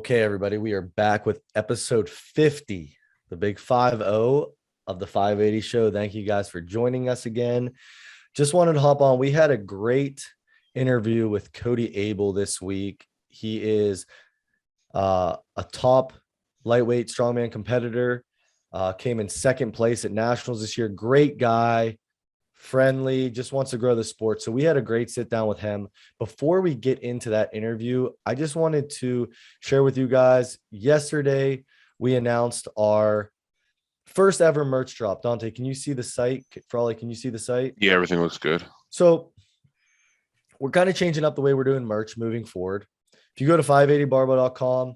Okay, everybody, we are back with episode 50, the big 5-0 of the 580 show. Thank you guys for joining us again. Just wanted to hop on. We had a great interview with Cody Abell this week. He is a top lightweight strongman competitor, came in second place at nationals this year. Great guy, friendly, just wants to grow the sport. So we had a great sit down with him. Before we get into that interview, I just wanted to share with you guys, yesterday we announced our first ever merch drop. Dante, can you see the site? Frawley, can you see the site? Yeah, everything looks good. So we're kind of changing up the way we're doing merch moving forward. If you go to 580barbell.com,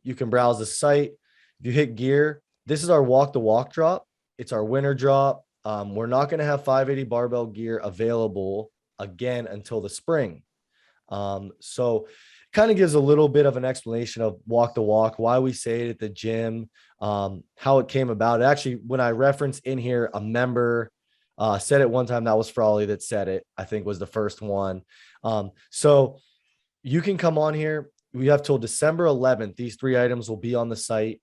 you can browse the site. If you hit gear, this is our walk the walk drop. It's our winter drop. We're not going to have 580 barbell gear available again until the spring. So kind of gives a little bit of an explanation of walk the walk, why we say it at the gym, how it came about. Actually, when I reference in here, a member said it one time. That was Frawley that said it, I think was the first one. So you can come on here. We have till December 11th. These three items will be on the site.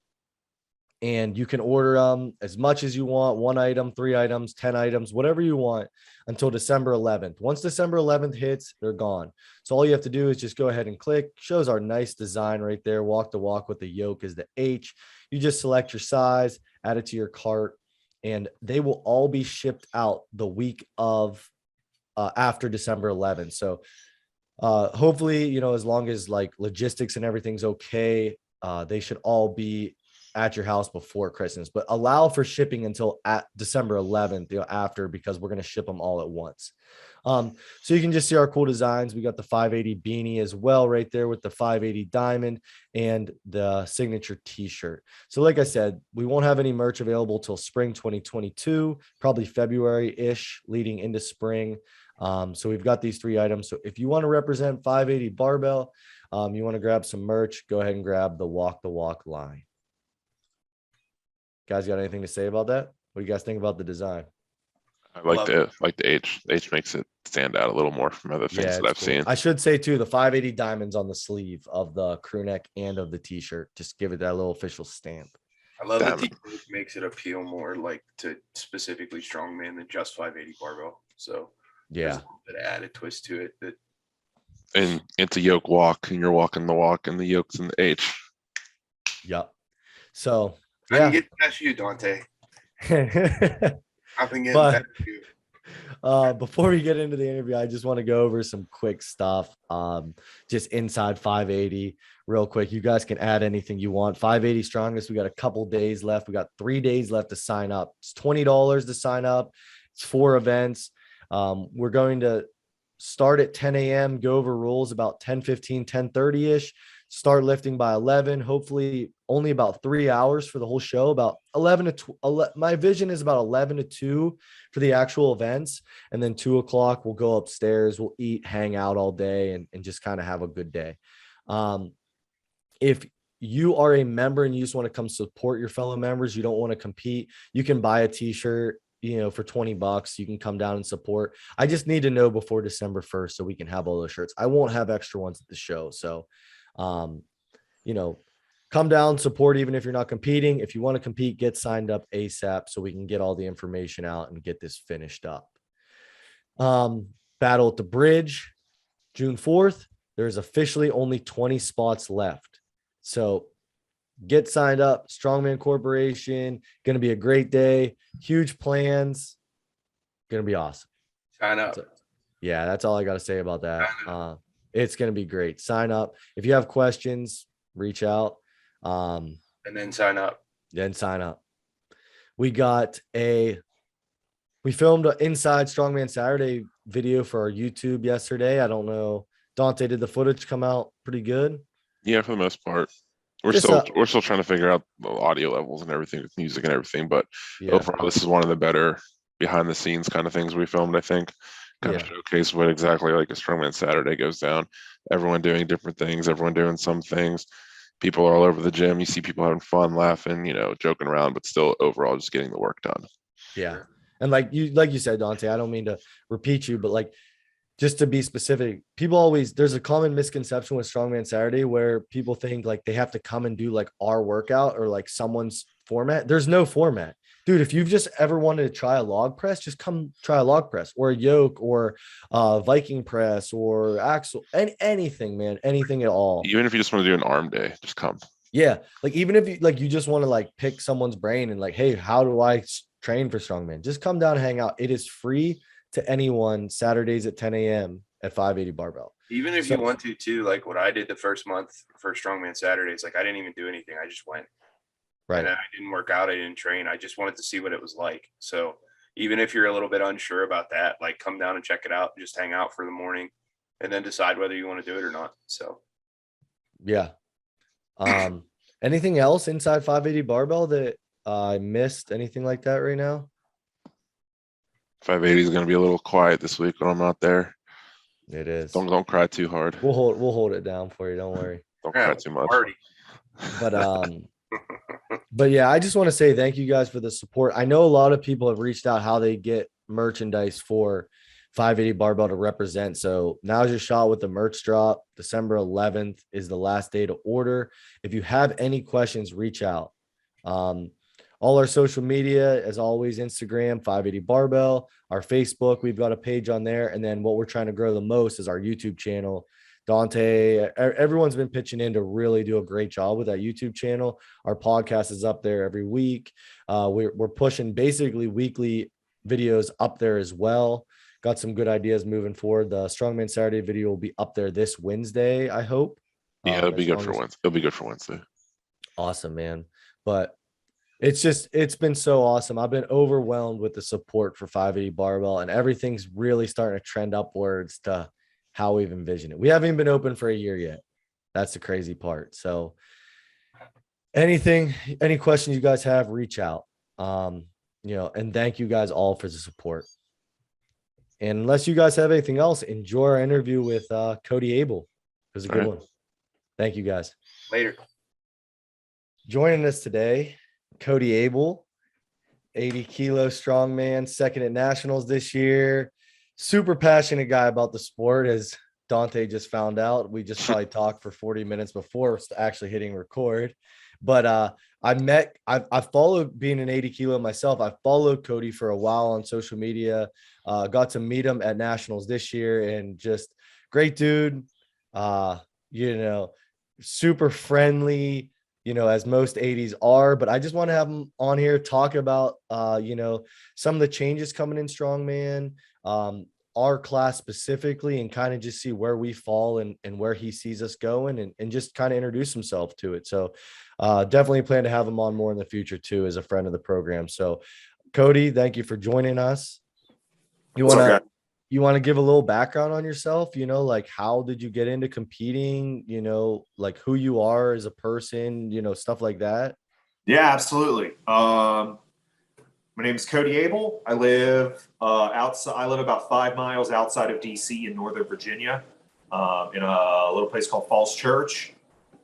And you can order them as much as you want, 1 item, 3 items, 10 items, whatever you want until December 11th. Once December 11th hits, they're gone. So all you have to do is just go ahead and click. Shows our nice design right there. Walk the walk with the yoke is the H. You just select your size, add it to your cart, and they will all be shipped out the week of after December 11th. So hopefully, as long as like logistics and everything's okay, they should all be at your house before Christmas, but allow for shipping until at December 11th, after, because we're going to ship them all at once. So you can just see our cool designs. We got the 580 beanie as well right there with the 580 diamond and the signature t-shirt. So like I said, we won't have any merch available till spring 2022, probably February-ish leading into spring. So we've got these 3 items. So if you want to represent 580 barbell, you want to grab some merch, go ahead and grab the walk line. Guys, got anything to say about that? What do you guys think about the design? I like the H. The H makes it stand out a little more from other things that I've seen. I should say too, the 580 diamonds on the sleeve of the crew neck and of the t-shirt. Just give it that little official stamp. I love that the makes it appeal more like to specifically strongman than just 580 barbell. So yeah, there's a little bit of added twist to it. And it's a yoke walk, and you're walking the walk, and the yoke's in the H. Yep. So I can get past you, Dante. I've been getting past you. Before we get into the interview, I just want to go over some quick stuff. Just inside 580 real quick. You guys can add anything you want. 580 strongest. We got a couple days left. We got 3 days left to sign up. It's $20 to sign up. It's 4 events. We're going to start at 10 a.m., go over rules about 10:15, 10:30-ish. Start lifting by 11, hopefully only about 3 hours for the whole show, about 11 to my vision is about 11 to 2 for the actual events. And then 2 o'clock, we'll go upstairs, we'll eat, hang out all day and just kind of have a good day. If you are a member and you just want to come support your fellow members, you don't want to compete, you can buy a t-shirt, for $20. You can come down and support. I just need to know before December 1st so we can have all those shirts. I won't have extra ones at the show. So come down, support, even if you're not competing. If you want to compete, get signed up ASAP so we can get all the information out and get this finished up. Battle at the Bridge, June 4th. There's officially only 20 spots left. So get signed up. Strongman Corporation. Going to be a great day. Huge plans. Going to be awesome. Sign up. So, yeah, that's all I got to say about that. It's going to be great. Sign up. If you have questions, reach out. And then sign up. We filmed an Inside Strongman Saturday video for our YouTube yesterday. I don't know. Dante, did the footage come out pretty good? Yeah, for the most part. We're still trying to figure out the audio levels and everything with music and everything. But overall, this is one of the better behind the scenes kind of things we filmed, I think. Kind of showcase what exactly like a Strongman Saturday goes down. Everyone doing different things, everyone doing some things. People are all over the gym. You see people having fun, laughing, joking around, but still overall just getting the work done. Yeah. And like you said, Dante, I don't mean to repeat you, but like just to be specific, there's a common misconception with Strongman Saturday where people think like they have to come and do like our workout or like someone's format. There's no format. Dude, if you've just ever wanted to try a log press, just come try a log press or a yoke or Viking press or axle, anything, man, anything at all. Even if you just want to do an arm day, just come. Yeah. Like even if you just want to like pick someone's brain and like, hey, how do I train for Strongman? Just come down and hang out. It is free to anyone Saturdays at 10 a.m. at 580 Barbell. Even if you want to too, like what I did the first month for Strongman Saturdays, like I didn't even do anything. I just went. Right. And I didn't work out. I didn't train. I just wanted to see what it was like. So even if you're a little bit unsure about that, like come down and check it out. Just hang out for the morning and then decide whether you want to do it or not. So yeah. Anything else inside 580 Barbell that I missed? Anything like that right now? 580 is going to be a little quiet this week when I'm not there. It is. Don't cry too hard. We'll hold it down for you. Don't worry. Don't cry too much. But yeah, I just want to say thank you guys for the support. I know a lot of people have reached out how they get merchandise for 580 Barbell to represent. So now's your shot with the merch drop. December 11th is the last day to order. If you have any questions, reach out. All our social media, as always, Instagram, 580 Barbell, our Facebook, we've got a page on there. And then what we're trying to grow the most is our YouTube channel. Dante, everyone's been pitching in to really do a great job with that YouTube channel. Our podcast is up there every week. We're pushing basically weekly videos up there as well. Got some good ideas moving forward. The Strongman Saturday video will be up there this Wednesday, I hope. Yeah, it'll be good for Wednesday. It'll be good for Wednesday. Awesome, man. But it's been so awesome. I've been overwhelmed with the support for 580 Barbell, and everything's really starting to trend upwards to how we've envisioned it. We haven't even been open for a year yet. That's the crazy part. So any questions you guys have, reach out. And thank you guys all for the support. And unless you guys have anything else, enjoy our interview with Cody Abell. It was a good one. Thank you guys. Later. Joining us today, Cody Abell, 80 kilo strongman, second at nationals this year. Super passionate guy about the sport, as Dante just found out. We just probably talked for 40 minutes before actually hitting record. But I followed, being an 80 kilo myself, I followed Cody for a while on social media. Got to meet him at nationals this year, and just great dude. Super friendly, as most 80s are. But I just want to have him on here, talk about some of the changes coming in strongman, our class specifically, and kind of just see where we fall and where he sees us going, and just kind of introduce himself to it. So definitely plan to have him on more in the future too, as a friend of the program. So Cody, thank you for joining us. You want to give a little background on yourself, like how did you get into competing, like who you are as a person, stuff like that? Yeah, absolutely. My name is Cody Abell. I live outside. I live about 5 miles outside of DC in Northern Virginia, in a little place called Falls Church.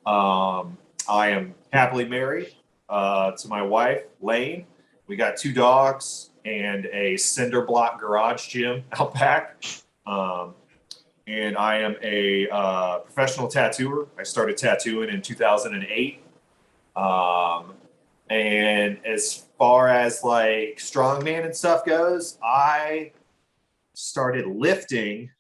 I am happily married to my wife, Lane. We got 2 dogs and a cinder block garage gym out back. And I am a professional tattooer. I started tattooing in 2008. And as far as like strongman and stuff goes, I started lifting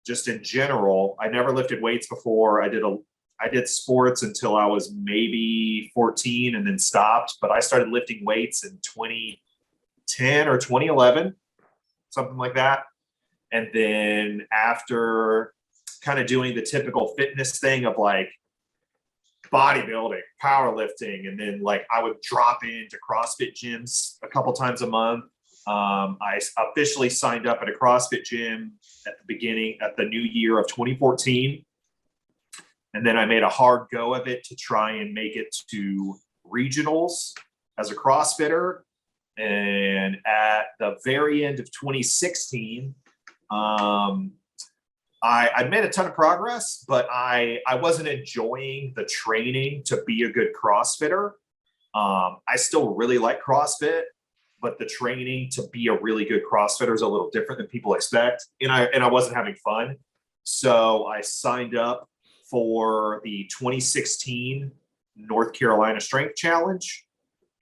just in general. I never lifted weights before. I did sports until I was maybe 14 and then stopped, but I started lifting weights in 2010 or 2011, something like that. And then after kind of doing the typical fitness thing of like bodybuilding, powerlifting, and then like I would drop into CrossFit gyms a couple times a month. I officially signed up at a CrossFit gym at the new year of 2014. And then I made a hard go of it to try and make it to regionals as a CrossFitter. And at the very end of 2016, I made a ton of progress, but I wasn't enjoying the training to be a good CrossFitter. I still really like CrossFit, but the training to be a really good CrossFitter is a little different than people expect. And I wasn't having fun. So I signed up for the 2016 North Carolina Strength Challenge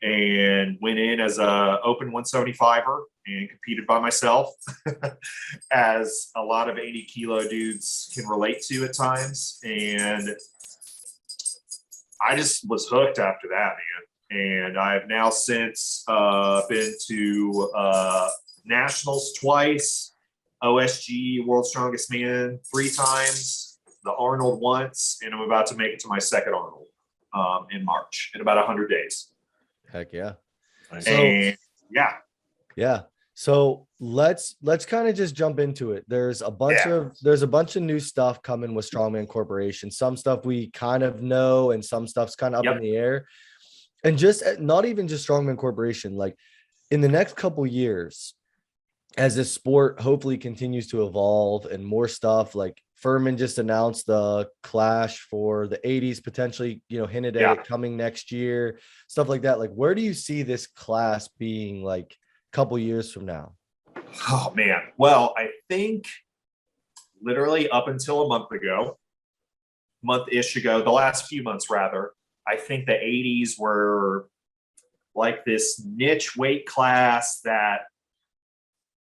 and went in as a open 175er and competed by myself, as a lot of 80 kilo dudes can relate to at times. And I just was hooked after that, man. And I've now since been to nationals twice, OSG World's Strongest Man 3 times, the Arnold once, and I'm about to make it to my second Arnold in March in about 100 days. Heck yeah. And yeah. So let's kind of just jump into it. There's a bunch of new stuff coming with Strongman Corporation. Some stuff we kind of know, and some stuff's kind of up in the air. And just not even just Strongman Corporation, like in the next couple years, as this sport hopefully continues to evolve and more stuff, like Furman just announced the Clash for the 80s, potentially, hinted at it coming next year, stuff like that. Like, where do you see this class being like a couple years from now? Oh man. Well, I think literally up until month-ish ago, the last few months rather, I think the 80s were like this niche weight class that,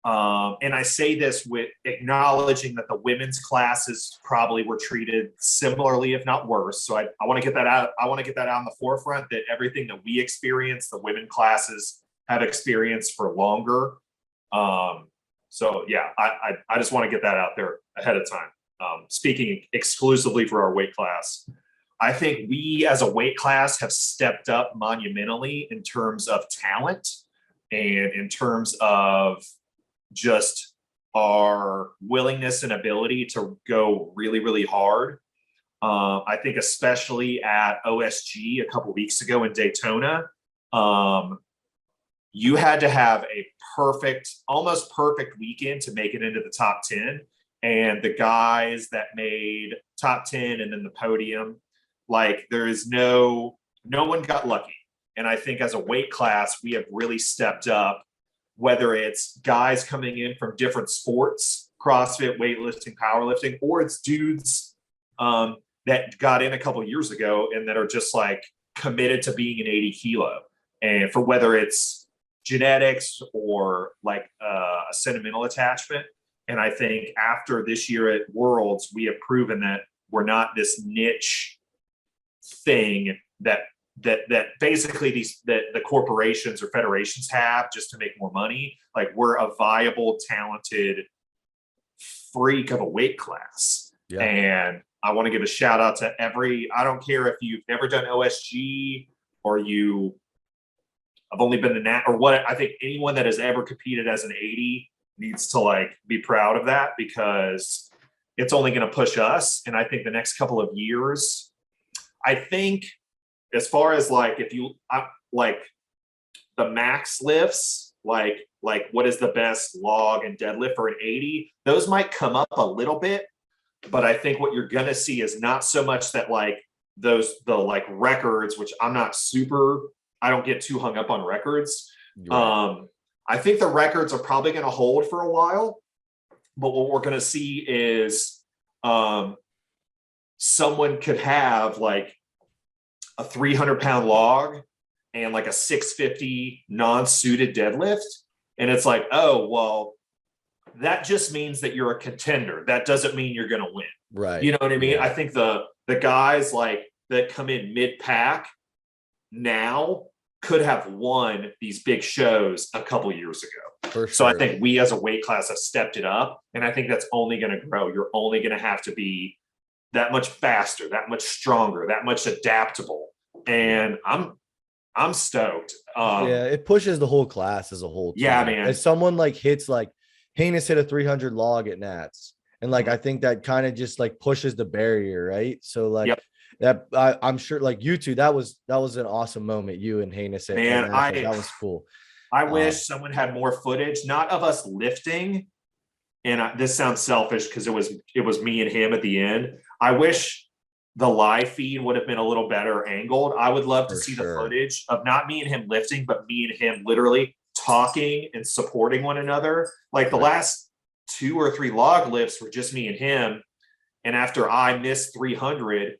and I say this with acknowledging that the women's classes probably were treated similarly, if not worse. So I want to get that out. I want to get that out in the forefront, that everything that we experience, the women classes have experienced for longer. So yeah, I just want to get that out there ahead of time. Speaking exclusively for our weight class, I think we as a weight class have stepped up monumentally in terms of talent and in terms of just our willingness and ability to go really, really hard. I think especially at OSG a couple weeks ago in Daytona, you had to have a almost perfect weekend to make it into the top 10. And the guys that made top 10 and then the podium, like there is no one got lucky. And I think as a weight class, we have really stepped up, whether it's guys coming in from different sports, CrossFit, weightlifting, powerlifting, or it's dudes that got in a couple years ago and that are just like committed to being an 80 kilo. And for whether it's genetics or like a sentimental attachment. And I think after this year at Worlds, we have proven that we're not this niche thing that basically the corporations or federations have just to make more money. Like we're a viable, talented freak of a weight class. Yeah. And I want to give a shout out to I don't care if you've never done OSG or I've only been to Nat or what. I think anyone that has ever competed as an 80 needs to like be proud of that, because it's only going to push us. And I think the next couple of years, I think as far as like, if you like the max lifts, like what is the best log and deadlift for an 80, those might come up a little bit, but I think what you're going to see is not so much that like the like records, which I don't get too hung up on records. Right. I think the records are probably going to hold for a while, but what we're going to see is someone could have like a 300-pound log and like a 650 non-suited deadlift. And it's like, oh, well, that just means that you're a contender. That doesn't mean you're going to win. Right. You know what I mean? Yeah. I think the guys like that come in mid-pack now could have won these big shows a couple years ago. For sure. So I think we as a weight class have stepped it up, and I think that's only going to grow. You're only going to have to be that much faster, that much stronger, that much adaptable. And I'm stoked. Yeah, it pushes the whole class as a whole. Too. Yeah, man. As someone like hits like Heinous hit a 300 log at Nats, and like I think that kind of just like pushes the barrier, right? So like. Yep. That I'm sure, like you two, that was an awesome moment. You and Heinous, man, that was cool. I wish someone had more footage, not of us lifting. And this sounds selfish because it was me and him at the end. I wish the live feed would have been a little better angled. I would love to see the footage of not me and him lifting, but me and him literally talking and supporting one another. Like the last 2 or 3 log lifts were just me and him. And after I missed 300,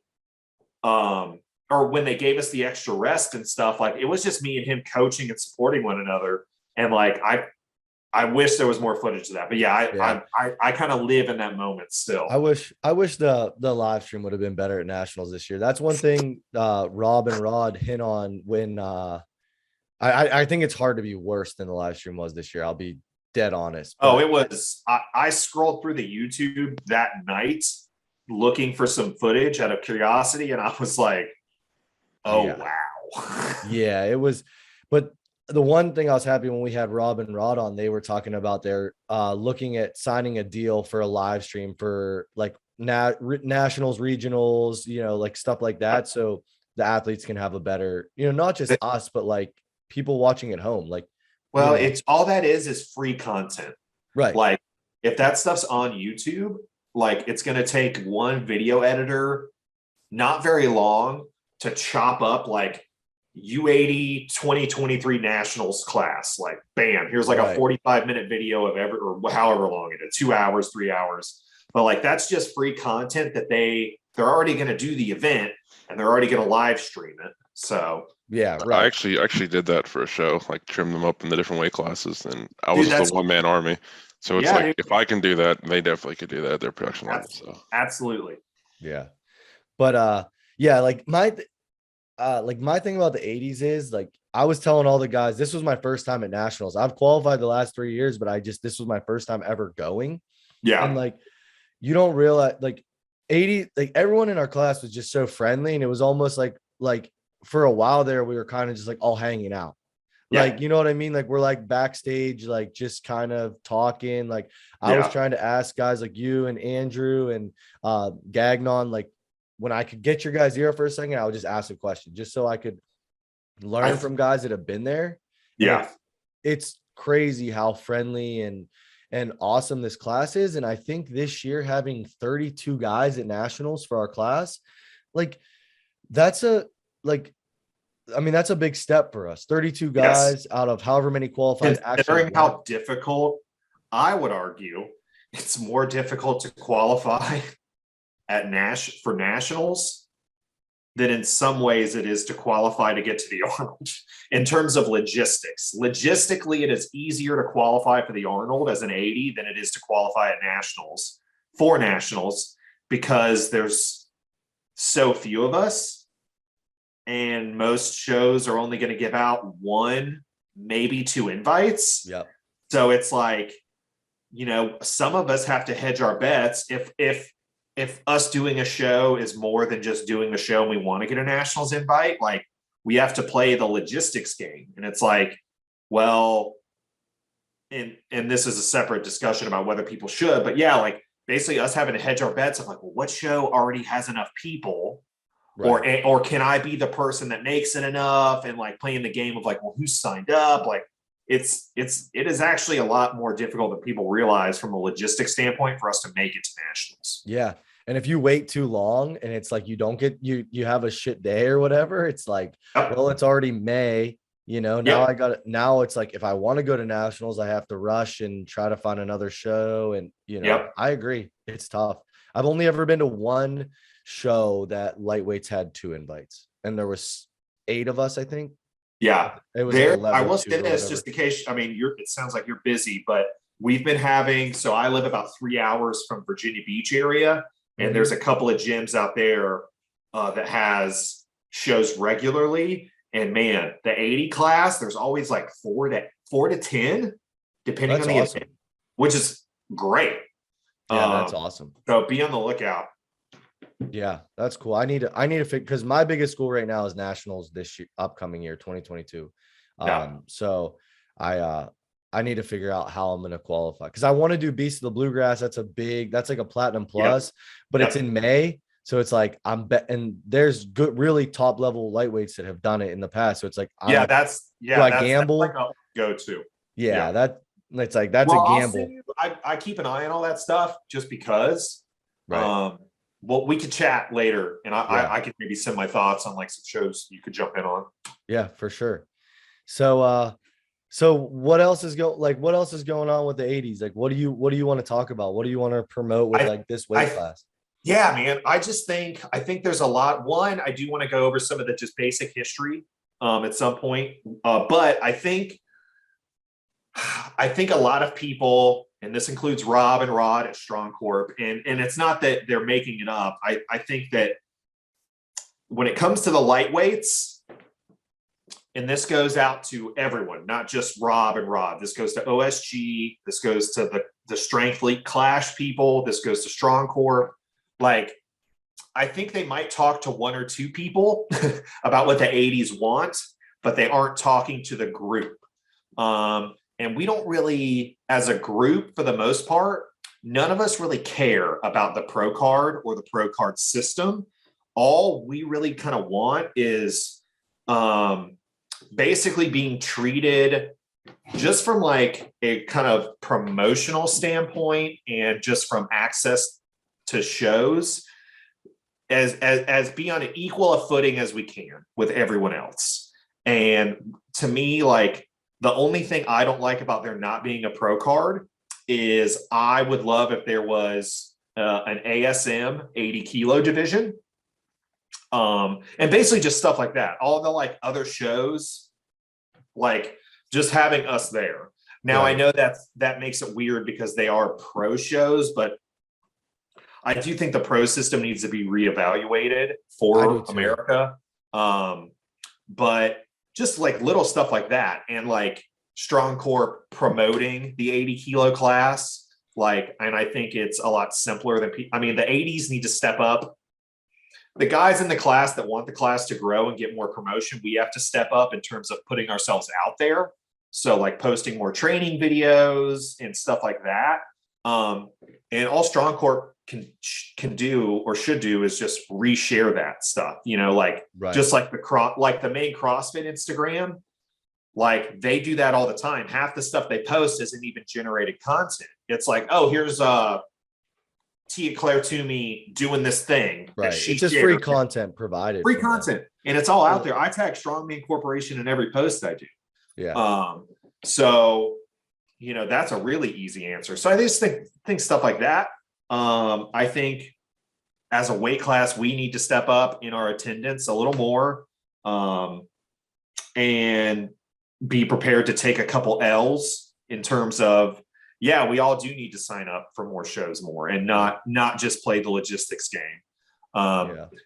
or when they gave us the extra rest and stuff, like it was just me and him coaching and supporting one another. And like, I wish there was more footage of that, but I kind of live in that moment still. I wish the live stream would have been better at nationals this year. That's one thing Rob and Rod hit on when I think it's hard to be worse than the live stream was this year. I'll be dead honest. Oh, it was. I scrolled through the YouTube that night looking for some footage out of curiosity, and I was like, oh wow. Yeah, it was. But the one thing I was happy when we had Rob and Rod on, they were talking about their looking at signing a deal for a live stream for like nationals, regionals, like stuff like that. So the athletes can have a better, not just us, but like people watching at home. Like, well, it's all that is free content. Right. Like if that stuff's on YouTube, like it's going to take one video editor, not very long, to chop up like U80 2023 nationals class. Like, bam, here's like a 45-minute video of or however long it is, 2 hours, 3 hours. But like, that's just free content that they're already going to do the event and they're already going to live stream it. So yeah, right. I actually did that for a show, like trim them up in the different weight classes, and I was the one-man army. So it's like, if I can do that, they definitely could do that at their production level. So absolutely. Yeah. But like my thing about the 80s is like, I was telling all the guys, this was my first time at nationals. I've qualified the last 3 years, but this was my first time ever going. Yeah. And like, you don't realize like 80, like everyone in our class was just so friendly. And it was almost like for a while there, we were kind of just like all hanging out. Yeah. Like, you know what I mean? Like we're like backstage, like just kind of talking. Like I was trying to ask guys like you and Andrew and Gagnon, like when I could get your guys' ear for a second, I would just ask a question just so I could learn from guys that have been there. Yeah. It's crazy how friendly and awesome this class is. And I think this year having 32 guys at nationals for our class, like that's a big step for us. 32 guys out of however many qualified. Considering how difficult, I would argue it's more difficult to qualify at for nationals than in some ways it is to qualify to get to the Arnold in terms of logistics. Logistically, it is easier to qualify for the Arnold as an 80 than it is to qualify at nationals for nationals because there's so few of us. And most shows are only going to give out 1, maybe 2 invites. Yeah. So it's like, some of us have to hedge our bets. If us doing a show is more than just doing a show and we want to get a nationals invite, like we have to play the logistics game. And it's like, well, and this is a separate discussion about whether people should, but yeah, like basically us having to hedge our bets of like, well, what show already has enough people? Right. Or can I be the person that makes it enough, and like playing the game of like, well, who's signed up? Like it is actually a lot more difficult than people realize from a logistics standpoint for us to make it to nationals. Yeah. And if you wait too long and it's like, you don't get, you have a shit day or whatever, it's like, well, it's already May, now it's like, if I want to go to nationals, I have to rush and try to find another show. And, I agree. It's tough. I've only ever been to one show that lightweights had 2 invites, and there was 8 of us, I think. Yeah, it was there. I will say this just in case. I mean, it sounds like you're busy, but we've been having. So I live about 3 hours from Virginia Beach area, and there's a couple of gyms out there that has shows regularly. And man, the 80 class, there's always like 4 to 10, depending on the event, which is great. Yeah, that's awesome. So be on the lookout. Yeah, that's cool. I need to figure, because my biggest goal right now is nationals this year, upcoming year, 2022. So I need to figure out how I'm going to qualify, because I want to do Beast of the Bluegrass. That's like a platinum plus, but it's in May. So it's like and there's good, really top level lightweights that have done it in the past. So it's like, that's gamble. That's like a go-to. That's a gamble. I keep an eye on all that stuff just because. Right. Well, we could chat later, and I could maybe send my thoughts on like some shows you could jump in on. Yeah, for sure. So So what else is what else is going on with the 80s? Like, what do you want to talk about? What do you want to promote with like this weight class? Yeah, man. I think there's a lot. One, I do want to go over some of the just basic history at some point. But I think a lot of people, and this includes Rob and Rod at Strong Corp, and it's not that they're making it up. I think that when it comes to the lightweights, and this goes out to everyone, not just Rob and Rob. This goes to OSG. This goes to the Strength League Clash people. This goes to Strong Corp. Like, I think they might talk to one or two people about what the 80s want, but they aren't talking to the group. And we don't really, as a group, for the most part, none of us really care about the pro card or the pro card system. All we really kind of want is basically being treated just from like a kind of promotional standpoint and just from access to shows as be on an equal a footing as we can with everyone else. And to me, like, the only thing I don't like about there not being a pro card is I would love if there was an ASM 80 kilo division. And basically just stuff like that. All the like other shows, like just having us there. Now, right. I know that makes it weird because they are pro shows, but I do think the pro system needs to be reevaluated for America. But just like little stuff like that, and like Strong Corp promoting the 80 kilo class, like, and I think it's a lot simpler than I mean, the 80s need to step up. The guys in the class that want the class to grow and get more promotion, we have to step up in terms of putting ourselves out there. So like posting more training videos and stuff like that. And all Strong Corp can do or should do is just reshare that stuff, you know, like just like the main CrossFit Instagram, like they do that all the time. Half the stuff they post isn't even generated content. It's like, oh, here's Tia Claire Toomey doing this thing. Right. It's just free content provided. Free content. And it's all out there. I tag Strongman Corporation in every post I do. Yeah. So, you know, that's a really easy answer. So I just think stuff like that. I think as a weight class, we need to step up in our attendance a little more, and be prepared to take a couple L's in terms of, yeah, we all do need to sign up for more shows more and not just play the logistics game.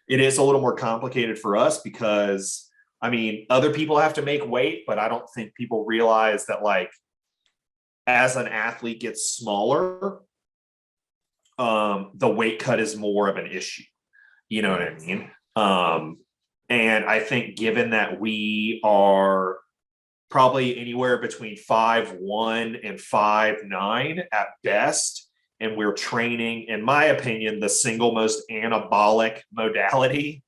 It is a little more complicated for us because, I mean, other people have to make weight, but I don't think people realize that, like, as an athlete gets smaller, the weight cut is more of an issue. You know what I mean? And I think given that we are probably anywhere between 5'1" and 5'9" at best, and we're training, in my opinion, the single most anabolic modality,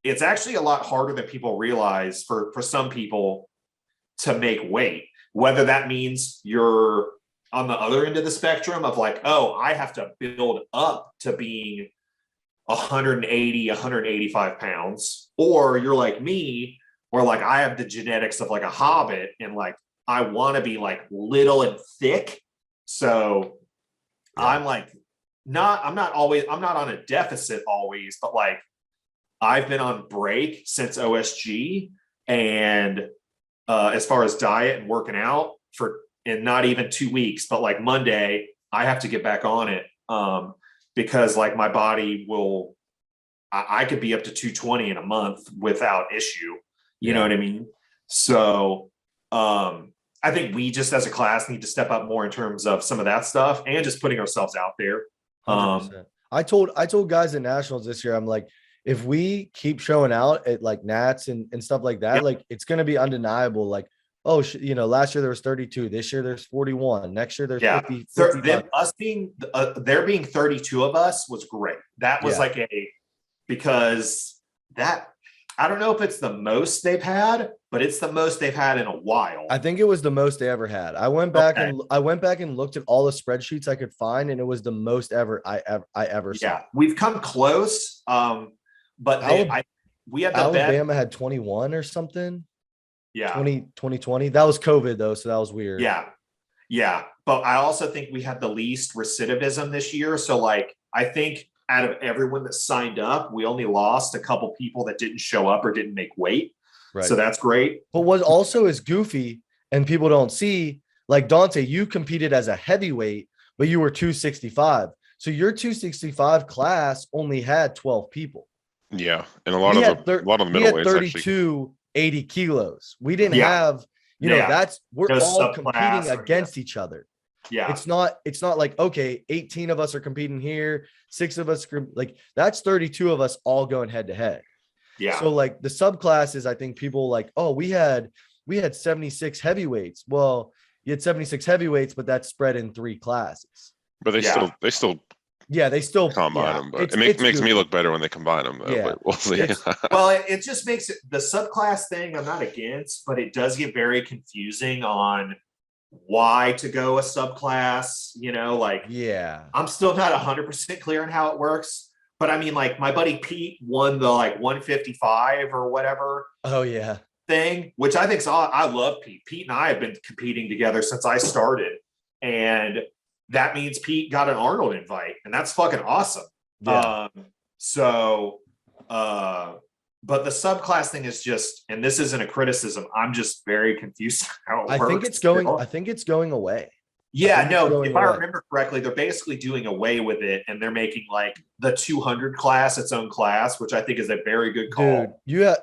it's actually a lot harder than people realize for some people to make weight. Whether that means you're on the other end of the spectrum of like, oh, I have to build up to being 180, 185 pounds, or you're like me, or like I have the genetics of like a hobbit and like I want to be like little and thick. So I'm like, I'm not on a deficit always, but like I've been on break since OSG, and as far as diet and working out in not even 2 weeks, but like Monday, I have to get back on it because like my body I could be up to 220 in a month without issue. You know what I mean? So I think we just as a class need to step up more in terms of some of that stuff and just putting ourselves out there. 100%. I told guys at nationals this year, I'm like, if we keep showing out at like Nats and stuff like that, like it's going to be undeniable. Like, oh, you know, last year there was 32. This year there's 41. Next year there's 50. There being 32 of us was great. That was because I don't know if it's the most they've had, but it's the most they've had in a while. I think it was the most they ever had. I went back and looked at all the spreadsheets I could find, and it was the most I ever saw. Yeah, we've come close. But we had the Alabama had 21 or something. Yeah. 2020. That was COVID though, so that was weird. Yeah. Yeah. But I also think we had the least recidivism this year. So like, I think out of everyone that signed up, we only lost a couple people that didn't show up or didn't make weight. Right. So that's great. But what also is goofy and people don't see, like Dante, you competed as a heavyweight, but you were 265. So your 265 class only had 12 people. Yeah. And a lot of the middleweights 32 80 kilos. We didn't have, you know, we're all competing against each other. Yeah. It's not like, okay, 18 of us are competing here, 6 of us, like that's 32 of us all going head to head. Yeah. So like the subclasses, I think people like, oh, we had 76 heavyweights. Well, you had 76 heavyweights, but that's spread in 3 classes. But they still combine them, but it makes me look better when they combine them though. But we'll see. Well, it just makes it the subclass thing I'm not against, but it does get very confusing on why to go a subclass, you know, like I'm still not 100% clear on how it works. But I mean, like my buddy Pete won the like 155 or whatever. Oh yeah. Thing, which I think I love Pete. Pete and I have been competing together since I started. And that means Pete got an Arnold invite, and that's fucking awesome. Yeah. But the subclass thing is just, and this isn't a criticism, I'm just very confused how it works. I think it's going away. Yeah, no, if I remember correctly, they're basically doing away with it, and they're making like the 200 class its own class, which I think is a very good call. Dude,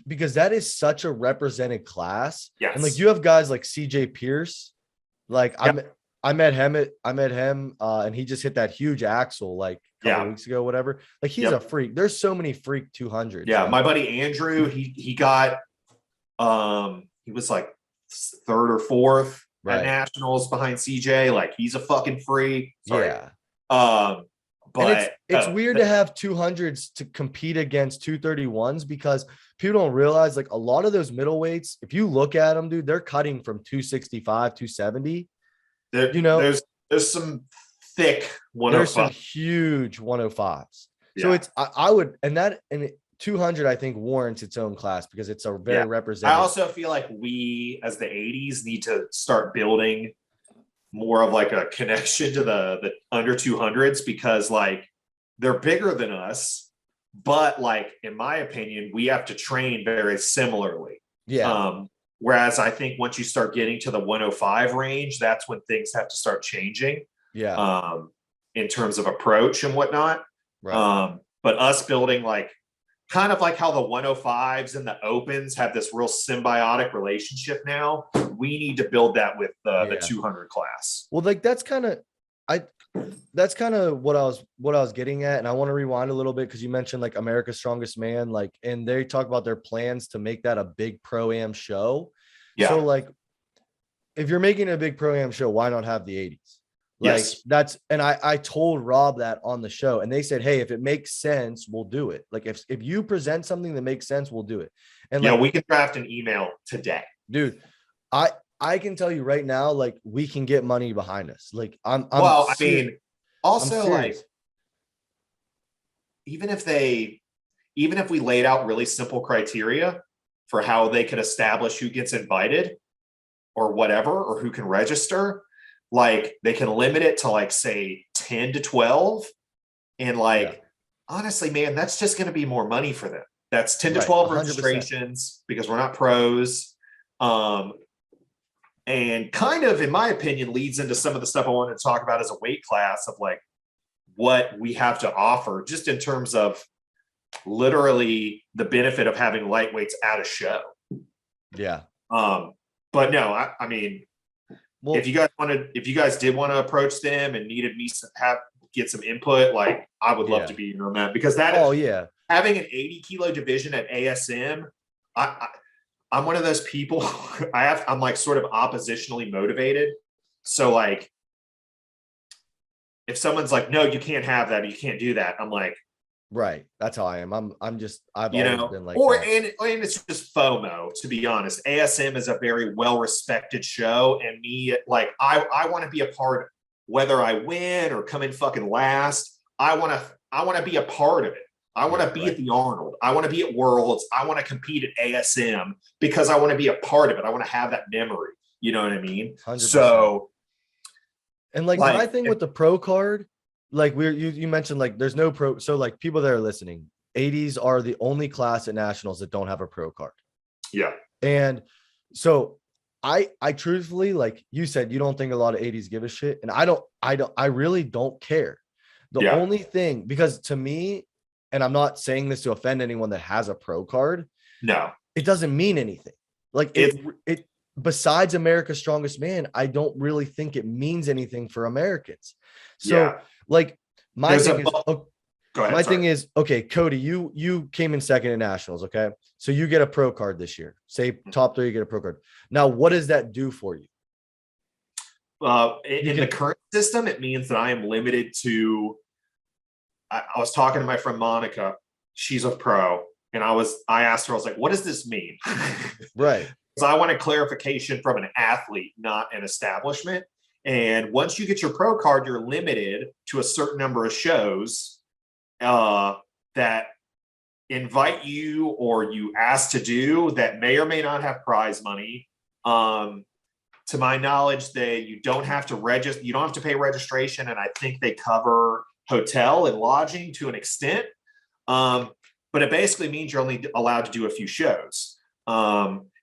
because that is such a represented class. Yes. And like you have guys like CJ Pierce, like I met him and he just hit that huge axle like a couple weeks ago, whatever. Like he's a freak. There's so many freak 200s. Yeah, my buddy Andrew, he got he was like 3rd or 4th at nationals behind CJ. Like he's a fucking freak. Sorry. Yeah. But it's weird to have 200s to compete against 231s because people don't realize like a lot of those middleweights, if you look at them, dude, they're cutting from 265, 270. You know, there's some thick 105. There's some huge 105s. So it's I would, and 200 I think warrants its own class because it's a very representative. I also feel like we as the 80s need to start building more of like a connection to the under 200s because like they're bigger than us, but like in my opinion, we have to train very similarly. Whereas I think once you start getting to the 105 range, that's when things have to start changing. In terms of approach and whatnot. Right. But us building like kind of like how the 105s and the opens have this real symbiotic relationship now. We need to build that with the 200 class. Well, like that's kind of what I was getting at. And I want to rewind a little bit because you mentioned like America's Strongest Man, like, and they talk about their plans to make that a big pro-am show. Yeah. So like, if you're making a big pro-am show, why not have the 80s? Like and I told Rob that on the show and they said, hey, if it makes sense, we'll do it. Like if you present something that makes sense, we'll do it. And like, we can draft an email today. Dude, I can tell you right now, like we can get money behind us. Like I'm also like even if we laid out really simple criteria for how they could establish who gets invited or whatever, or who can register, like they can limit it to like say 10 to 12. And like, honestly, man, that's just going to be more money for them. That's 10 to 12 registrations 100%. Because we're not pros. And kind of, in my opinion, leads into some of the stuff I wanted to talk about as a weight class of like what we have to offer, just in terms of literally the benefit of having lightweights at a show. Yeah. But no, I mean, well, if you guys did want to approach them and needed me to get some input, like I would love to be in on that because having an 80 kilo division at ASM, I'm one of those people. I'm like sort of oppositionally motivated. So like, if someone's like, no, you can't have that, or you can't do that, I'm like, right. That's how I am. I've always been like, and it's just FOMO, to be honest. ASM is a very well-respected show. And me, like, I want to be a part, whether I win or come in fucking last. I want to be a part of it. I want to be at the Arnold. I want to be at Worlds. I want to compete at ASM because I want to be a part of it. I want to have that memory. You know what I mean? 100%. So, and like my thing with the pro card, like you mentioned, like there's no pro. So like people that are listening, 80s are the only class at nationals that don't have a pro card. Yeah. And so I truthfully, like you said, you don't think a lot of 80s give a shit. And I really don't care. The only thing, because to me, and I'm not saying this to offend anyone that has a pro card. No, it doesn't mean anything. Like it besides America's Strongest Man, I don't really think it means anything for Americans. So like my thing is, okay, Cody, you came in second in nationals. Okay. So you get a pro card this year, say top 3, you get a pro card. Now, what does that do for you? In the current system, it means that I am limited to, I was talking to my friend Monica, she's a pro. And I asked her, I was like, what does this mean? Right. Because I wanted clarification from an athlete, not an establishment. And once you get your pro card, you're limited to a certain number of shows that invite you or you ask to do that may or may not have prize money. To my knowledge, you don't have to register, you don't have to pay registration, and I think they cover hotel and lodging to an extent. But it basically means you're only allowed to do a few shows.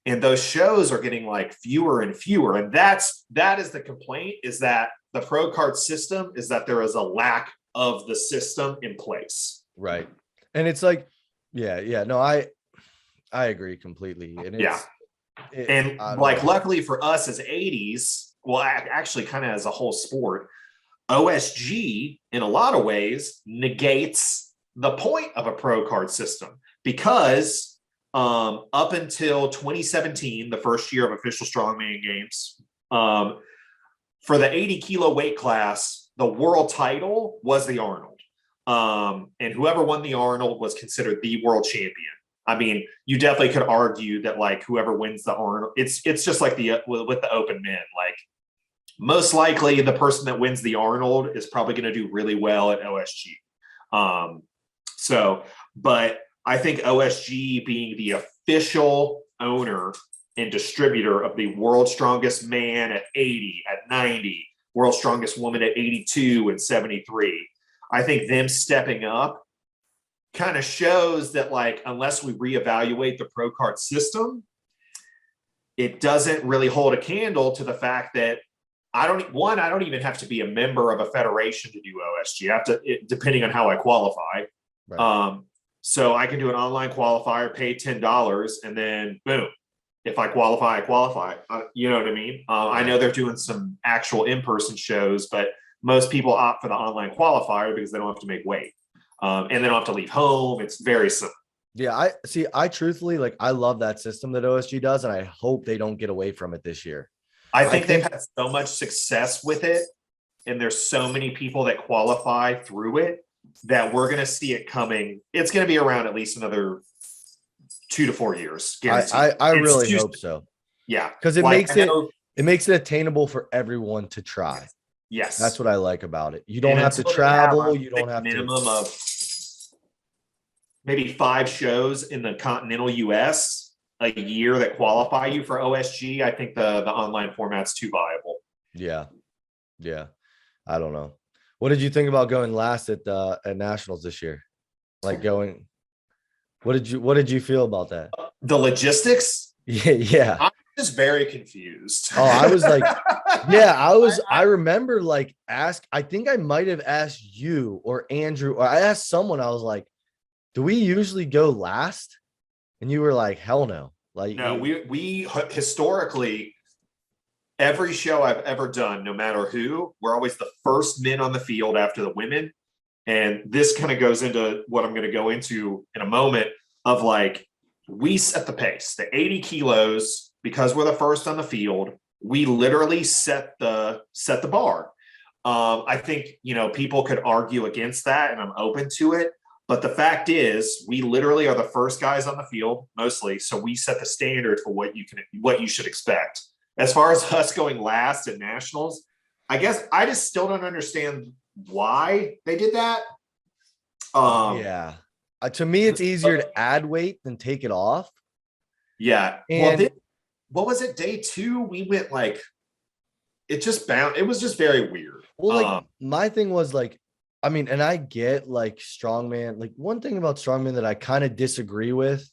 And those shows are getting like fewer and fewer. And that is the complaint, is that the pro card system is that there is a lack of the system in place. Right. And it's like, no, I agree completely. And luckily for us as 80s, well, actually kind of as a whole sport, OSG in a lot of ways negates the point of a pro card system, because up until 2017, the first year of official strongman games, for the 80 kilo weight class, the world title was the Arnold. And whoever won the Arnold was considered the world champion. I mean, you definitely could argue that like whoever wins the Arnold, it's just like with the open men, like most likely the person that wins the Arnold is probably going to do really well at OSG. But I think OSG being the official owner and distributor of the world's strongest man at 80, at 90, world's strongest woman at 82 and 73, I think them stepping up kind of shows that, like, unless we reevaluate the pro card system, it doesn't really hold a candle to the fact that I don't even have to be a member of a federation to do OSG. I have to, depending on how I qualify. Right. So I can do an online qualifier, pay $10, and then boom, if I qualify, I qualify. You know what I mean? I know they're doing some actual in-person shows, but most people opt for the online qualifier because they don't have to make weight. And they don't have to leave home. It's very simple. Yeah, I truthfully, like, I love that system that OSG does, and I hope they don't get away from it this year. I think they've had so much success with it, and there's so many people that qualify through it that we're going to see it coming. It's going to be around at least another 2 to 4 years. I really hope so. Yeah, because it makes it attainable for everyone to try. Yes, that's what I like about it. You don't have to travel. You don't have minimum of maybe 5 shows in the continental US a year that qualify you for OSG. I think the online format's too viable. Yeah. I don't know. What did you think about going last at nationals this year? Like going, what did you feel about that? The logistics? Yeah. I'm just very confused. Oh, I was like, I remember like I think I might have asked you or Andrew, or I asked someone, I was like, do we usually go last? And you were like, hell no. Like, no, we historically, every show I've ever done, no matter who, we're always the first men on the field after the women. And this kind of goes into what I'm going to go into in a moment of, like, we set the pace, the 80 kilos, because we're the first on the field. We literally set the bar. I think, people could argue against that, and I'm open to it. But the fact is, we literally are the first guys on the field, mostly. So we set the standard for what you should expect. As far as us going last at nationals, I guess I just still don't understand why they did that. Yeah, To me, it's easier to add weight than take it off. Yeah. And well, what was it? Day 2, we went like, it was just very weird. well, like my thing was like, I mean, and I get like strongman. Like one thing about strongman that I kind of disagree with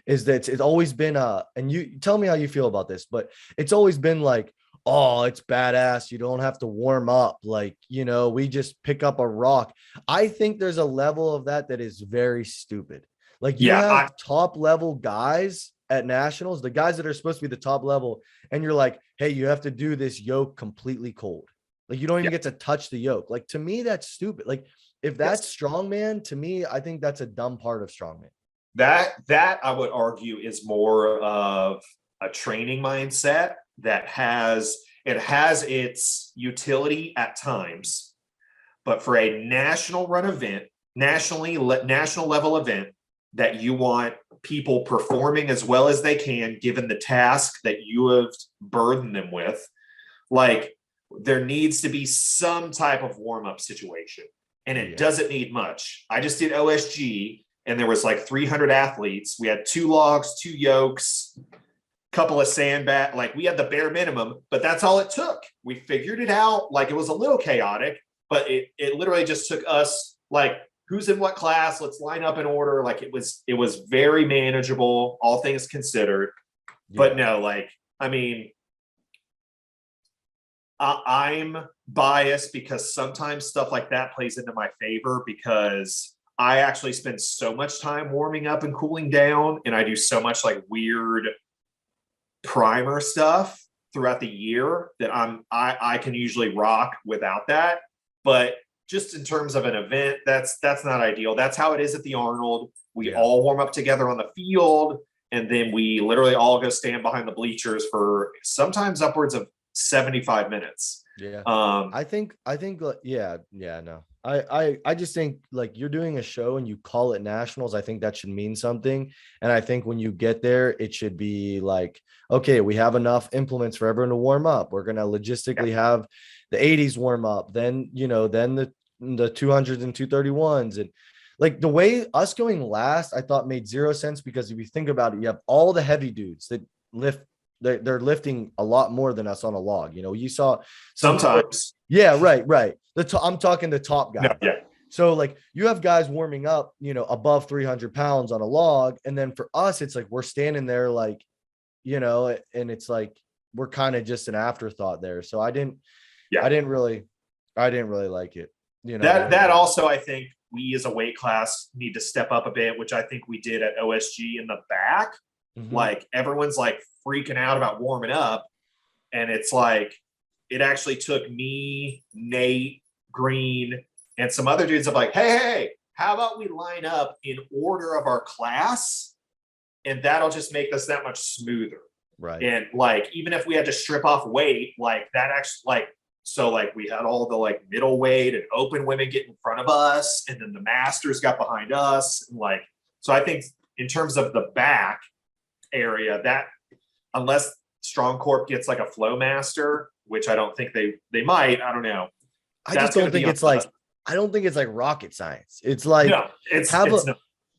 is that it's always been and you tell me how you feel about this, but it's always been like, oh, it's badass. You don't have to warm up. Like, you know, we just pick up a rock. I think there's a level of that is very stupid. Like you have top level guys at nationals, the guys that are supposed to be the top level, and you're like, hey, you have to do this yoke completely cold. Like you don't even get to touch the yoke. Like to me, that's stupid. Like if that's strongman, to me, I think that's a dumb part of strongman. That I would argue is more of a training mindset that has its utility at times, but for a national run event, national level event that you want people performing as well as they can, given the task that you have burdened them with, like there needs to be some type of warm-up situation, and it doesn't need much. I just did OSG, and there was like 300 athletes. We had 2 logs, 2 yokes, couple of sandbag. Like we had the bare minimum, but that's all it took. We figured it out. Like it was a little chaotic, but it literally just took us like, who's in what class? Let's line up in order. Like it was very manageable, all things considered. But no, like, I mean, I'm biased because sometimes stuff like that plays into my favor because I actually spend so much time warming up and cooling down, and I do so much like weird primer stuff throughout the year that I can usually rock without that. But just in terms of an event, that's not ideal. That's how it is at the Arnold. We all warm up together on the field, and then we literally all go stand behind the bleachers for sometimes upwards of 75 minutes. Yeah. I think no. I just think like you're doing a show and you call it nationals. I think that should mean something. And I think when you get there, it should be like, okay, we have enough implements for everyone to warm up. We're going to logistically have the 80s warm up, then, you know, then the 200s and 231s. And like the way us going last, I thought made zero sense because if you think about it, you have all the heavy dudes that lift. They're lifting a lot more than us on a log. You know, you saw sometimes. Yeah, right. I'm talking the top guy. No, yeah. So like you have guys warming up, you know, above 300 pounds on a log. And then for us, it's like, we're standing there like, you know, and it's like, we're kind of just an afterthought there. So I didn't really like it. You know, that also, I think we as a weight class need to step up a bit, which I think we did at OSG in the back. Mm-hmm. Like everyone's like freaking out about warming up. And it's like, it actually took me, Nate, Green, and some other dudes of like, hey, how about we line up in order of our class? And that'll just make us that much smoother. Right. And like, even if we had to strip off weight, like that actually, like, so like we had all the like middleweight and open women get in front of us. And then the masters got behind us. And like, so I think in terms of the back area, that unless Strong Corp gets like a flow master, which I don't think they might, I don't know. I just don't think it's like, I don't think it's like rocket science. It's like, no,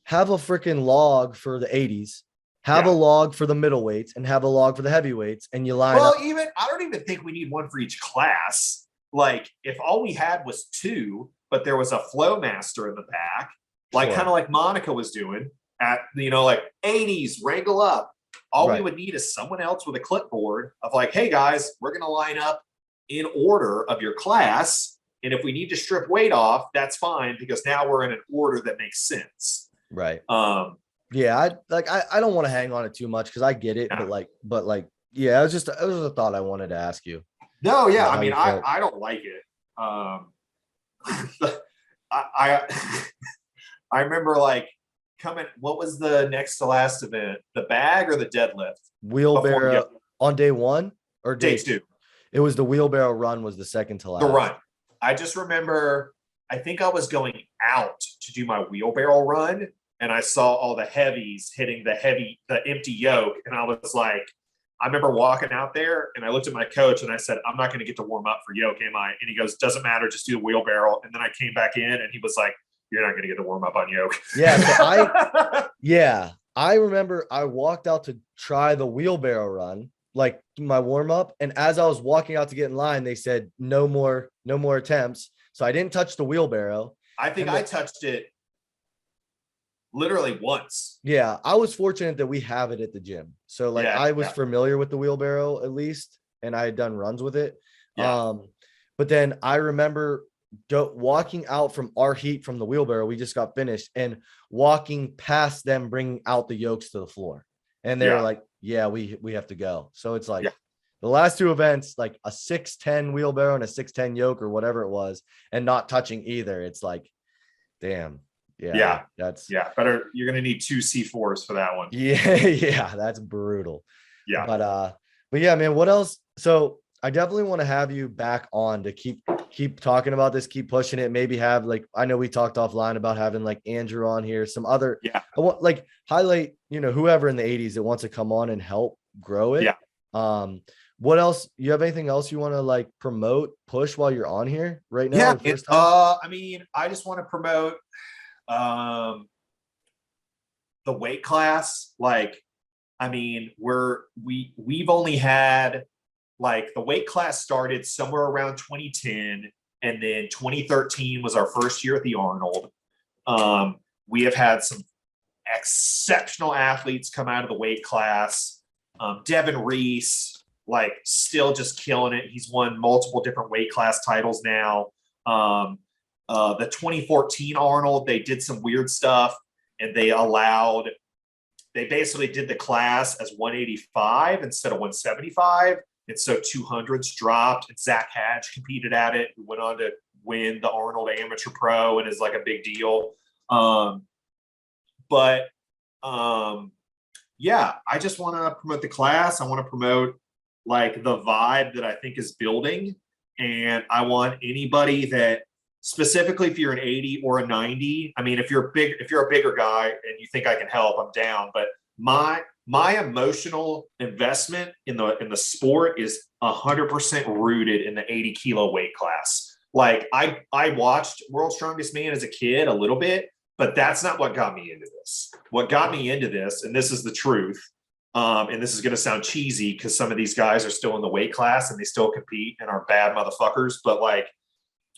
have a freaking log for the 80s, have a log for the middleweights, and have a log for the heavyweights, and you line up. Even I don't even think we need one for each class. Like if all we had was 2, but there was a flow master in the back, like kind of like Monica was doing at, you know, like 80s, wrangle up. All we would need is someone else with a clipboard of like, hey guys, we're going to line up in order of your class. And if we need to strip weight off, that's fine, because now we're in an order that makes sense. Right. Yeah. I don't want to hang on it too much because I get it, but yeah, it was a thought I wanted to ask you. No, yeah. I mean, I don't like it. I remember like what was the next to last event? The bag or the deadlift? Wheelbarrow on day 1 or day 2? It was the wheelbarrow run was the second to last. The run. I just remember, I think I was going out to do my wheelbarrow run, and I saw all the heavies hitting the empty yoke. And I was like, I remember walking out there and I looked at my coach and I said, I'm not going to get to warm up for yoke, am I? And he goes, doesn't matter, just do the wheelbarrow. And then I came back in and he was like, you're not going to get the warm up on yoke. Yeah. So I remember I walked out to try the wheelbarrow run, like my warm up. And as I was walking out to get in line, they said, no more attempts. So I didn't touch the wheelbarrow. I think I touched it literally once. Yeah. I was fortunate that we have it at the gym. So like I was familiar with the wheelbarrow at least, and I had done runs with it. Yeah. But then I remember walking out from our heat from the wheelbarrow, we just got finished, and walking past them bringing out the yokes to the floor, and they were like, we have to go. So it's like the last two events, like a 610 wheelbarrow and a 610 yoke or whatever it was, and not touching either. It's like, damn. That's better. You're gonna need 2 C4s for that one. That's brutal. But yeah, man, what else? So I definitely want to have you back on to keep talking about this, keep pushing it. Maybe have, like, I know we talked offline about having like Andrew on here, some other, I want like highlight, whoever in the 80s that wants to come on and help grow it. What else? You have anything else you want to like promote, push while you're on here right now? I mean, I just want to promote the weight class. Like, I mean, we've only had, like, the weight class started somewhere around 2010, and then 2013 was our first year at the Arnold. We have had some exceptional athletes come out of the weight class. Devin Reese, like, still just killing it. He's won multiple different weight class titles now. The 2014 Arnold, they did some weird stuff, and they basically did the class as 185 instead of 175. And so 200s dropped, and Zach Hatch competed at it, who went on to win the Arnold Amateur Pro and is like a big deal. I just want to promote the class. I want to promote like the vibe that I think is building. And I want anybody that, specifically if you're an 80 or a 90, I mean, if you're a bigger guy and you think I can help, I'm down. But my emotional investment in the sport is 100% rooted in the 80 kilo weight class. Like, I watched World's Strongest Man as a kid a little bit, but that's not what got me into this. What got me into this, and this is the truth, and this is going to sound cheesy because some of these guys are still in the weight class and they still compete and are bad motherfuckers, but like,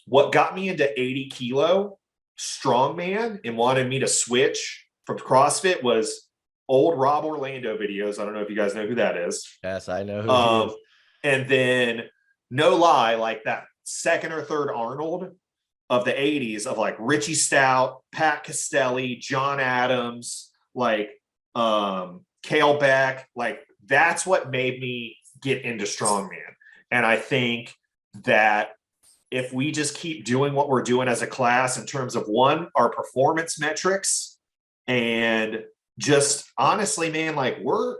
what got me into 80 kilo strongman and wanted me to switch from CrossFit was old Rob Orlando videos. I don't know if you guys know who that is. Yes, I know who he is. And then, no lie, like that second or third Arnold of the 80s of like Richie Stout, Pat Castelli, John Adams, like Cale Beck, like that's what made me get into strongman. And I think that if we just keep doing what we're doing as a class in terms of, one, our performance metrics, and just honestly, man, like we're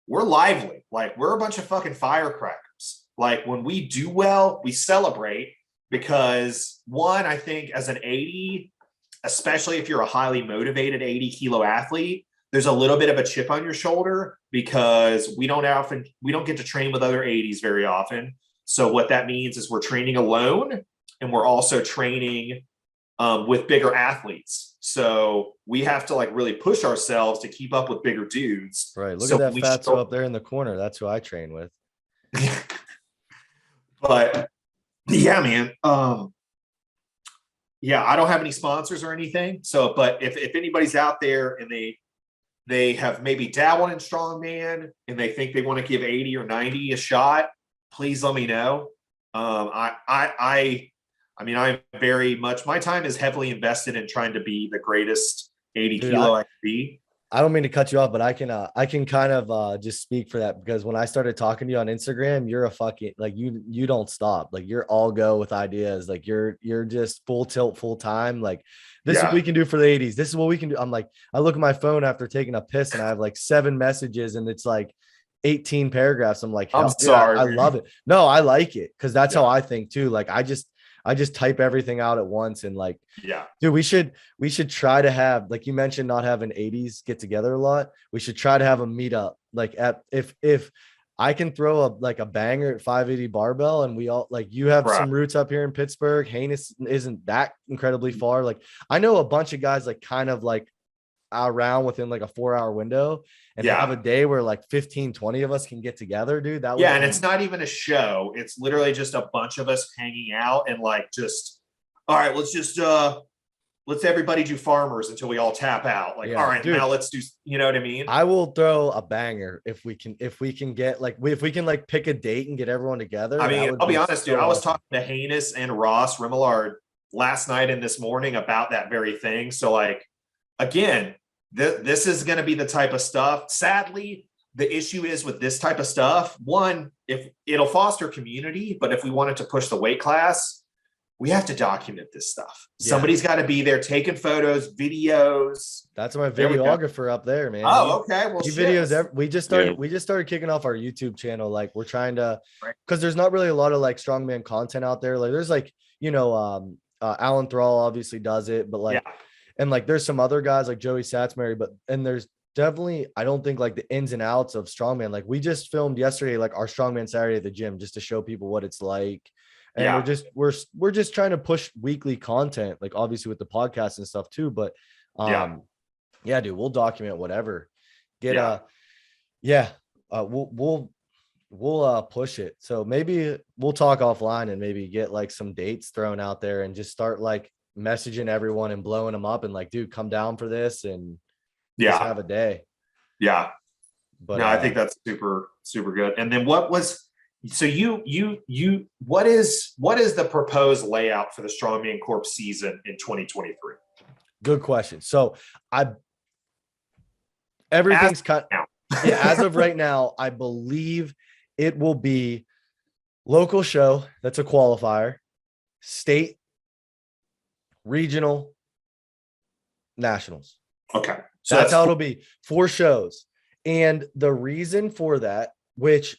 lively. Like, we're a bunch of fucking firecrackers. Like, when we do well, we celebrate because, one, I think as an 80, especially if you're a highly motivated 80 kilo athlete, there's a little bit of a chip on your shoulder because we don't get to train with other 80s very often. So what that means is we're training alone, and we're also training with bigger athletes. So we have to like really push ourselves to keep up with bigger dudes. Right. Look at that fatso up there in the corner. That's who I train with. But yeah, man. I don't have any sponsors or anything. So, but if anybody's out there and they have maybe dabbled in strongman and they think they want to give 80 or 90 a shot, please let me know. I mean, I'm very much, my time is heavily invested in trying to be the greatest 80 kilo I can be. I don't mean to cut you off, but I can kind of just speak for that, because when I started talking to you on Instagram, you're a fucking, like, you don't stop. Like, you're all go with ideas. Like, you're just full tilt, full time. Like, this is what we can do for the 80s. This is what we can do. I'm like, I look at my phone after taking a piss and I have like 7 messages and it's like 18 paragraphs. I'm like, I'm sorry. I love it. No, I like it because that's how I think too. Like, I just type everything out at once, and like, dude, we should try to have, like you mentioned, not having 80s get together a lot. We should try to have a meetup, like if I can throw a banger at 580 barbell, and we all like, you have Right. some roots up here in Pittsburgh. Heinous isn't that incredibly far. Like I know a bunch of guys like kind of like around within like a 4-hour window, and have a day where like 15, 20 of us can get together, dude. That would and it's not even a show. It's literally just a bunch of us hanging out and like just, all right, let's everybody do farmers until we all tap out. Like, all right, dude, now let's do, you know what I mean? I will throw a banger if we can get like, if we can like pick a date and get everyone together. I mean, I'll be honest, dude. I was talking to Heinous and Ross Remillard last night and this morning about that very thing. So like, again, this is going to be the type of stuff. Sadly, the issue is with this type of stuff, one, if it'll foster community, but if we wanted to push the weight class, we have to document this stuff. Yeah. Somebody's got to be there taking photos, videos. That's my videographer up there, man. Oh, okay. Well, videos. We just started kicking off our YouTube channel. Like we're trying to, because there's not really a lot of like strongman content out there. Like there's like, Alan Thrall obviously does it, but like, and like there's some other guys like Joey Satsbury, and there's definitely, I don't think like the ins and outs of strongman. Like we just filmed yesterday, like our strongman Saturday at the gym, just to show people what it's like. And we're just trying to push weekly content, like obviously with the podcast and stuff too. But dude, we'll document whatever. We'll push it. So maybe we'll talk offline and maybe get like some dates thrown out there and just start like messaging everyone and blowing them up and like, dude, come down for this and just have a day. Yeah. But no, I think that's super, super good. And then what is the proposed layout for the Strongman Corp season in 2023? Good question. So everything's cut. As of right now, I believe it will be local show. That's a qualifier, state, regional, nationals. Okay. So that's how it'll be, 4 shows. And the reason for that, which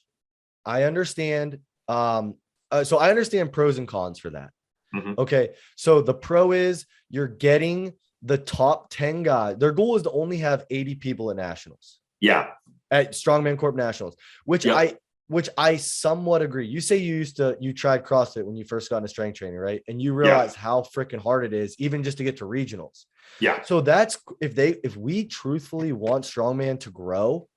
I understand. So I understand pros and cons for that. Mm-hmm. Okay. So the pro is you're getting the top 10 guys. Their goal is to only have 80 people at nationals. Yeah. At Strongman Corp nationals, which I somewhat agree. You say you tried CrossFit when you first got into strength training, right? And you realize how freaking hard it is, even just to get to regionals. Yeah. So that's, if we truthfully want Strongman to grow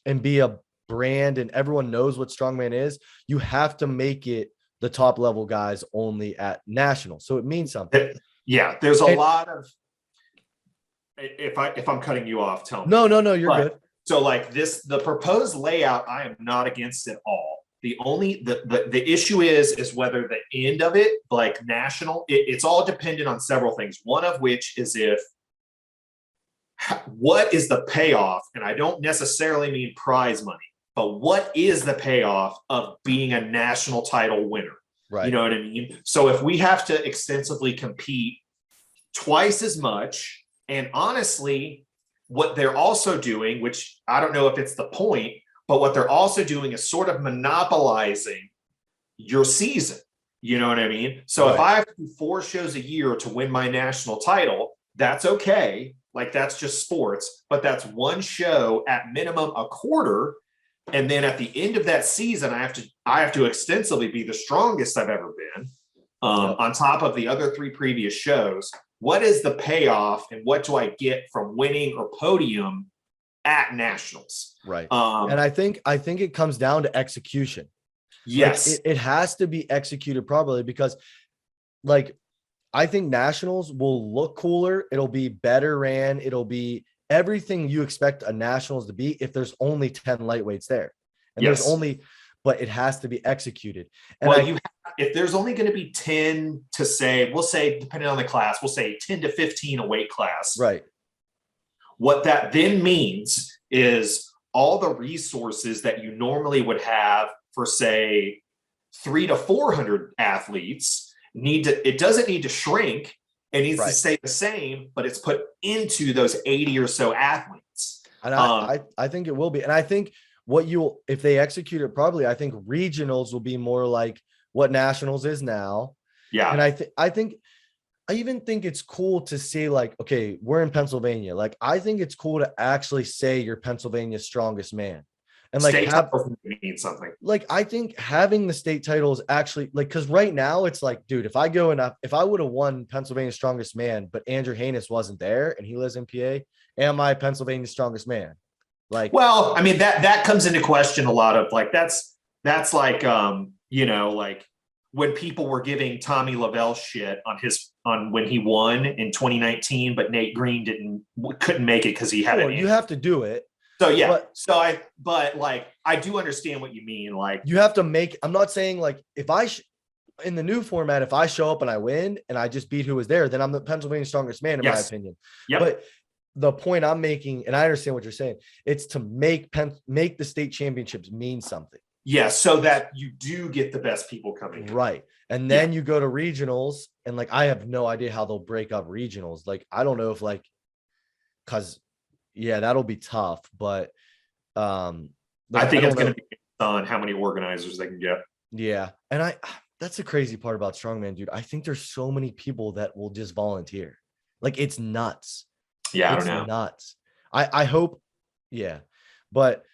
and be a brand and everyone knows what strongman is, you have to make it the top level guys only at nationals. So it means something. Yeah, there's a lot of, if I'm cutting you off, tell me. No, you're good. So like the proposed layout, I am not against it all. The issue is whether the end of it, like national, it's all dependent on several things. One of which is what is the payoff? And I don't necessarily mean prize money, but what is the payoff of being a national title winner? Right. You know what I mean? So if we have to extensively compete twice as much, and honestly, what they're also doing, which I don't know if it's the point, but what they're also doing is sort of monopolizing your season. You know what I mean? So if I have to do 4 shows a year to win my national title, that's okay. Like that's just sports, but that's 1 show at minimum a quarter. And then at the end of that season, I have to extensively be the strongest I've ever been, on top of the other 3 previous shows. What is the payoff, and what do I get from winning or podium at nationals? Right. And I think it comes down to execution. Yes, like it has to be executed properly, because like I think nationals will look cooler. It'll be better ran. It'll be everything you expect a nationals to be if there's only 10 lightweights there, and there's only, but it has to be executed. And if there's only going to be 10 to say, we'll say, depending on the class, we'll say 10 to 15 a weight class. Right. What that then means is all the resources that you normally would have for say 300 to 400 athletes it doesn't need to shrink. It needs to stay the same, but it's put into those 80 or so athletes. And I think it will be. And I think if they execute it properly, I think regionals will be more like what nationals is now. Yeah. And I even think it's cool to say like, okay, we're in Pennsylvania. Like, I think it's cool to actually say you're Pennsylvania's strongest man. And like state title means something. Like, I think having the state title is actually like, because right now it's like, dude, if I go and if I would have won Pennsylvania's Strongest Man, but Andrew Hanus wasn't there and he lives in PA, am I Pennsylvania's Strongest Man? Like, well, I mean, that comes into question a lot of like, that's like, you know, like when people were giving Tommy Lavelle shit on when he won in 2019, but Nate Green couldn't make it because he had you have to do it. So yeah, but like I do understand what you mean. Like you have to make. I'm not saying like if in the new format, if I show up and I win and I just beat who was there, then I'm the Pennsylvania Strongest Man in my opinion. Yep. But the point I'm making, and I understand what you're saying, it's to make the state championships mean something. Yeah, so that you do get the best people coming in. Right. And then you go to regionals, and like I have no idea how they'll break up regionals. Like I don't know if like because that'll be tough, but I think it's going to be on how many organizers they can get. Yeah. And that's the crazy part about Strongman, dude. I think there's so many people that will just volunteer. Like it's nuts. Yeah, I don't know. Nuts. I hope. Yeah. But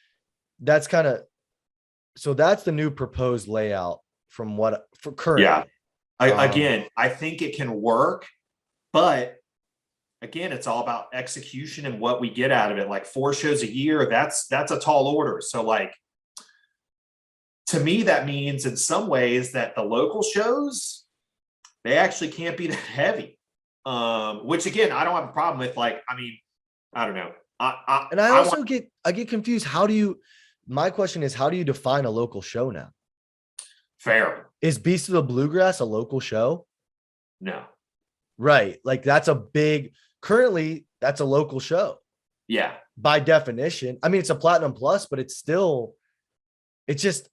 that's kind of, so that's the new proposed layout for current. Yeah. Again, I think it can work, but again, it's all about execution and what we get out of it. Like 4 shows a year, that's a tall order. So like, to me, that means in some ways that the local shows, they actually can't be that heavy. Which again, I don't have a problem with. Like, I mean, I don't know. I get confused. My question is, how do you define a local show now? Fair. Is Beast of the Bluegrass a local show? No. Right. Like currently that's a local show. Yeah. By definition. I mean, it's a Platinum Plus, but it's still, it's just,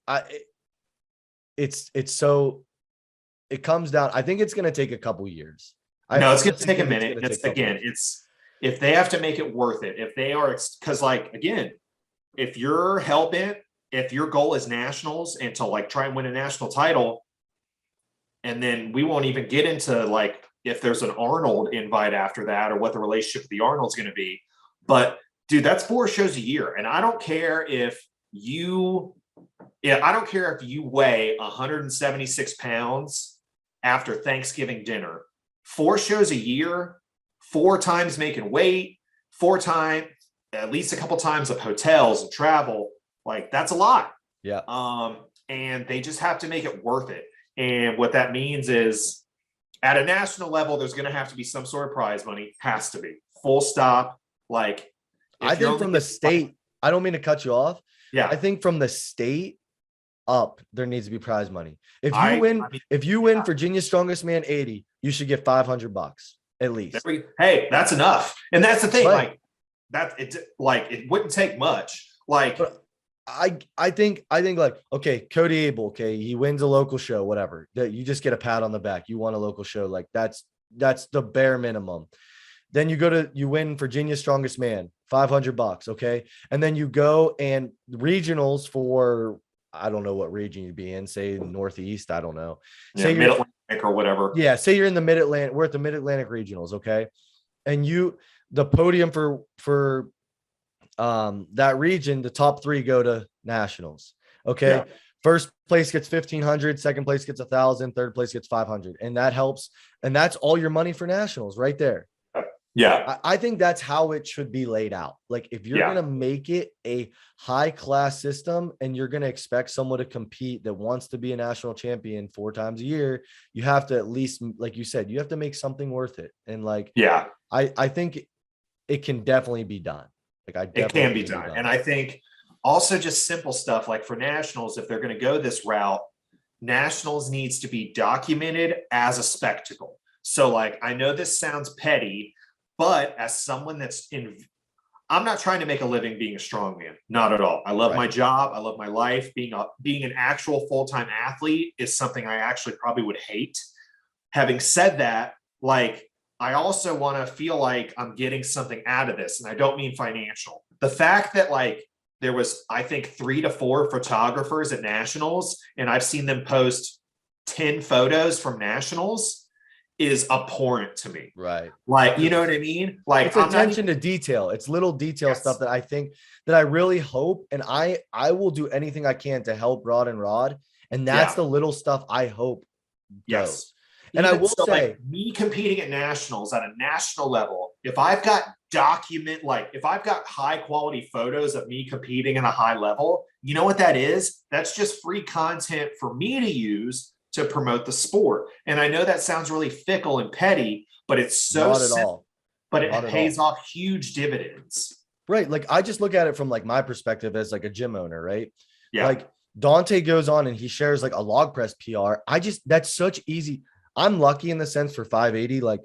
it comes down. I think it's going to take a couple years. No, it's going to take a minute. If they have to make it worth it, if they are, because like, again, if you're hell-bent, if your goal is nationals and to like try and win a national title, and then we won't even get into like if there's an Arnold invite after that or what the relationship with the Arnold's going to be. But dude, that's 4 shows a year. And I don't care if you weigh 176 pounds after Thanksgiving dinner. 4 shows a year, 4 times making weight, 4 times, at least a couple times of hotels and travel. Like that's a lot. Yeah. And they just have to make it worth it. And what that means is at a national level, there's going to have to be some sort of prize money. Has to be. Full stop. Like I think from the state, I don't mean to cut you off. Yeah. I think from the state up, there needs to be prize money. If you win Virginia's Strongest Man 80, you should get $500 at least. Hey, that's enough. And that's the thing. Right. It wouldn't take much. Like I think like, okay, Cody Abell, okay, he wins a local show, whatever. That you just get a pat on the back. You won a local show. Like that's the bare minimum. Then you win Virginia's Strongest Man, $500, okay? And then you go and regionals for, I don't know what region you'd be in, say Northeast, I don't know. Yeah, say Mid-Atlantic or whatever. Yeah, say you're in the Mid-Atlantic, we're at the Mid-Atlantic regionals, okay? And the podium for that region, the top 3 go to nationals, okay? Yeah. First place gets 1,500, second place gets 1,000, third place gets 500, and that helps. And that's all your money for nationals right there. Yeah. I think that's how it should be laid out. Like if you're going to make it a high class system and you're going to expect someone to compete that wants to be a national champion 4 times a year, you have to at least, like you said, you have to make something worth it. And like, I think it can definitely be done. Like it can be done. And I think also just simple stuff like for nationals, if they're going to go this route, nationals needs to be documented as a spectacle. So like, I know this sounds petty, but as someone I'm not trying to make a living being a strongman, not at all. I love my job. I love my life. Being an actual full-time athlete is something I actually probably would hate. Having said that, like, I also want to feel like I'm getting something out of this. And I don't mean financial. The fact that like there was, I think 3 to 4 photographers at nationals, and I've seen them post 10 photos from nationals. is abhorrent to me. Right. Like, you know what I mean? Like, it's attention to detail. It's little detail stuff that I think that I really hope, and I will do anything I can to help Rod and Rod. And that's the little stuff I hope goes. And even I will so, say, like, me competing at nationals at a national level, if I've got if I've got high quality photos of me competing at a high level, you know what that is? That's just free content for me to use to promote the sport. And I know that sounds really fickle and petty, but it's so not at simple, all. but it pays off huge dividends. Right. Like, I just look at it from like my perspective as like a gym owner, right? Yeah. Like, Dante goes on and he shares like a log press PR. That's such easy. I'm lucky in the sense for 580. Like,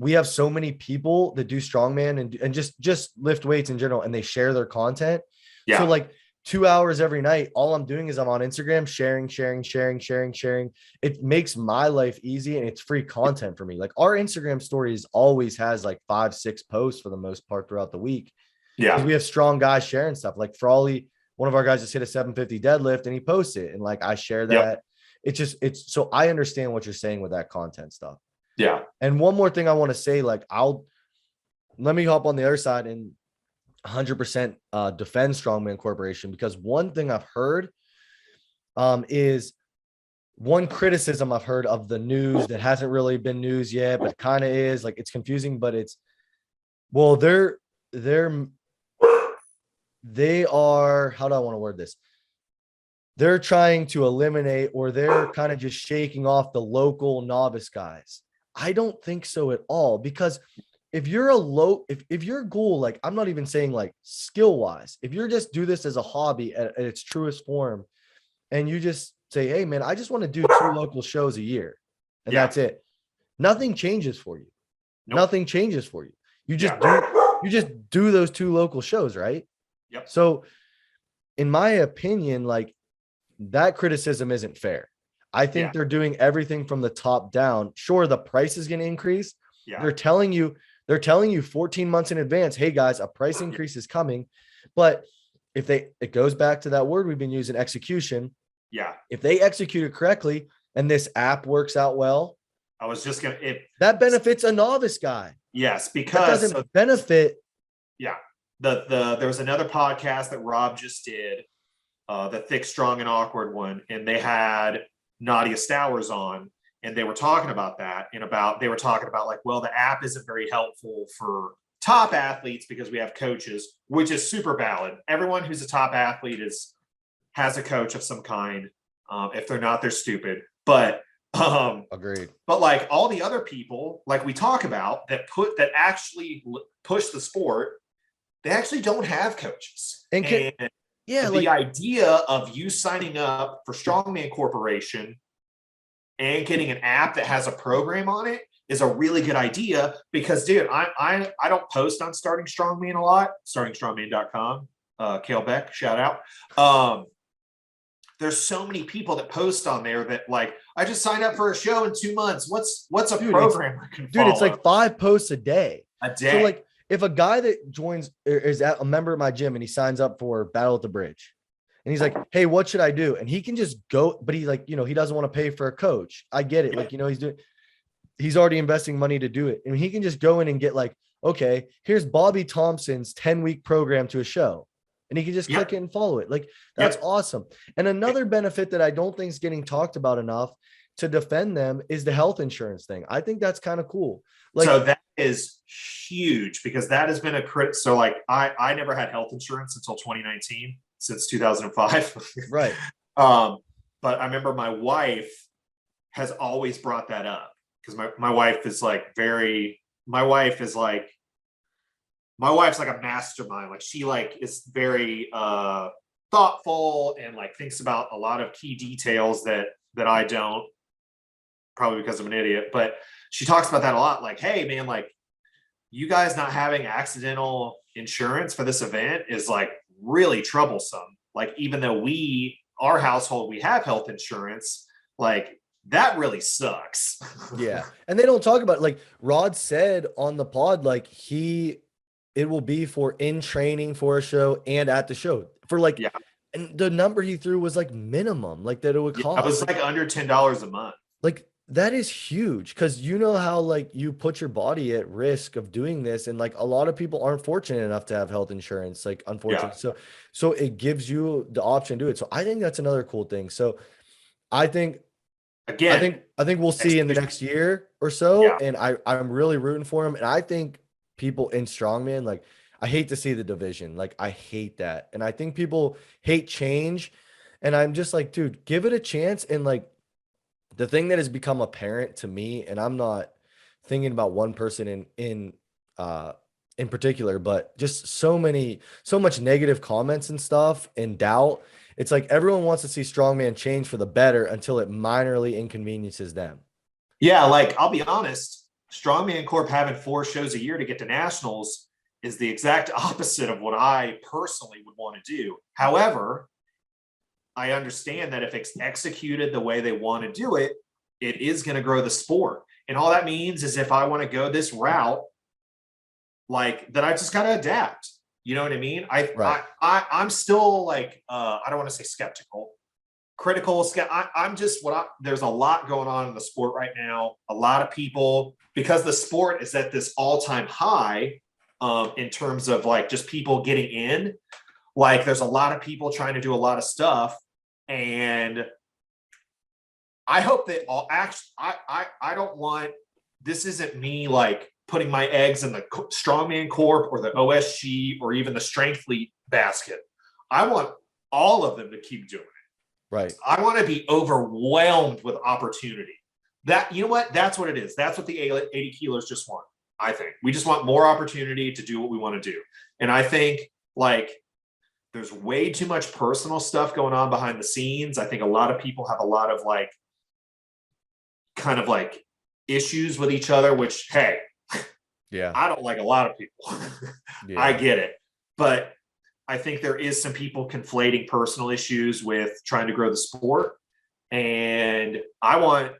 we have so many people that do strongman and just lift weights in general, and they share their content. Yeah. So like 2 hours every night, all I'm doing is I'm on Instagram sharing. It makes my life easy, and it's free content for me. Like, our Instagram stories always has like 5-6 posts for the most part throughout the week. Yeah. Because we have strong guys sharing stuff. Like, Frawley, one of our guys just hit a 750 deadlift and he posts it, and like I share that. Yep. It's so I understand what you're saying with that content stuff. Yeah. And one more thing I want to say, like, let me hop on the other side and 100% defend Strongman Corporation, because one thing I've heard is one criticism I've heard of the news that hasn't really been news yet, but kind of is, like, it's confusing, but they are, how do I want to word this? They're trying to eliminate, or they're kind of just shaking off the local novice guys. I don't think so at all, because if you're if your goal, like, I'm not even saying like skill wise, if you're just do this as a hobby at its truest form, and you just say, hey man, I just want to do 2 local shows a year, and that's it. Nothing changes for you. Nope. Nothing changes for you. You just do those 2 local shows, right? Yep. So in my opinion, like, that criticism isn't fair. I think they're doing everything from the top down. Sure, the price is going to increase. Yeah. They're telling you 14 months in advance, hey guys, a price increase is coming. But it goes back to that word we've been using, execution. Yeah. If they execute it correctly and this app works out well, that benefits a novice guy. Yes, because that doesn't benefit. Yeah. There was another podcast that Rob just did, the Thick, Strong, and Awkward one, and they had Nadia Stowers on, and they were talking about that, and they were talking about like, well, the app isn't very helpful for top athletes because we have coaches, which is super valid. Everyone who's a top athlete has a coach of some kind. If they're not, they're stupid. But agreed. But like all the other people, like we talk about, that actually push the sport, they actually don't have coaches. And the idea of you signing up for Strongman Corporation and getting an app that has a program on it is a really good idea, because, dude, I don't post on Starting Strongman a lot. StartingStrongman.com. Kale Beck, shout out. There's so many people that post on there that, like, I just signed up for a show in 2 months. What's a program I can follow? It's like 5 posts a day. So, like, if a guy that joins is a member of my gym and he signs up for Battle at the Bridge, and he's like, hey, what should I do? And he can just go, but he, like, he doesn't want to pay for a coach. I get it. Like, he's already investing money to do it. And he can just go in and get, like, okay, here's Bobby Thompson's 10-week program to a show. And he can just click it and follow it. Like, that's awesome. And another benefit that I don't think is getting talked about enough to defend them is the health insurance thing. I think that's kind of cool. Like, so that is huge, because that has been a crit. So like, I never had health insurance until 2019, since 2005. Right. But I remember my wife has always brought that up, because my wife is like my wife's like a mastermind. Like, she like is very thoughtful and like thinks about a lot of key details that I don't, probably because I'm an idiot, but she talks about that a lot. Like, hey man, like, you guys not having accidental insurance for this event is like really troublesome. Like, even though our household, we have health insurance, like, that really sucks. Yeah. And they don't talk about it. Like Rod said on the pod, like, it will be for in training for a show and at the show for like, and the number he threw was like minimum, like that it would cost. It was like under $10 a month. Like, That is huge because you know how like you put your body at risk of doing this, and like a lot of people aren't fortunate enough to have health insurance, like Yeah. unfortunately. So it gives you the option to do it. So I think that's another cool thing. So I think Again, I think we'll see in the execution. next year or so, Yeah. and I'm really rooting for him. And I think people in strongman, like I hate to see the division, like I hate that, and I think people hate change, and I'm just like, dude, give it a chance. And like the thing that has become apparent to me, and I'm not thinking about one person in particular, but just so much negative comments and stuff and doubt. It's like everyone wants to see strongman change for the better until it minorly inconveniences them. Yeah, like I'll be honest, Strongman Corp having 4 shows a year to get to nationals is the exact opposite of what I personally would want to do. However, I understand that if it's executed the way they want to do it, it is going to grow the sport. And all that means is if I want to go this route, like that, I just got to adapt. You know what I mean? Right. I'm still like, I don't want to say skeptical, critical. I'm just there's a lot going on in the sport right now. A lot of people, because the sport is at this all-time high in terms of like just people getting in. Like there's a lot of people trying to do a lot of stuff, and I hope that all actually I don't want, this isn't me like putting my eggs in the Strongman Corp or the OSG or even the Strength Fleet basket. I want all of them to keep doing it. Right. I want to be overwhelmed with opportunity. That, you know what? That's what it is. That's what the 80 kilos just want. I think we just want more opportunity to do what we want to do. And I think like there's way too much personal stuff going on behind the scenes. I think a lot of people have a lot of like kind of like issues with each other, which, hey, Yeah. I don't like a lot of people. Yeah. I get it. But I think there is some people conflating personal issues with trying to grow the sport. And I want,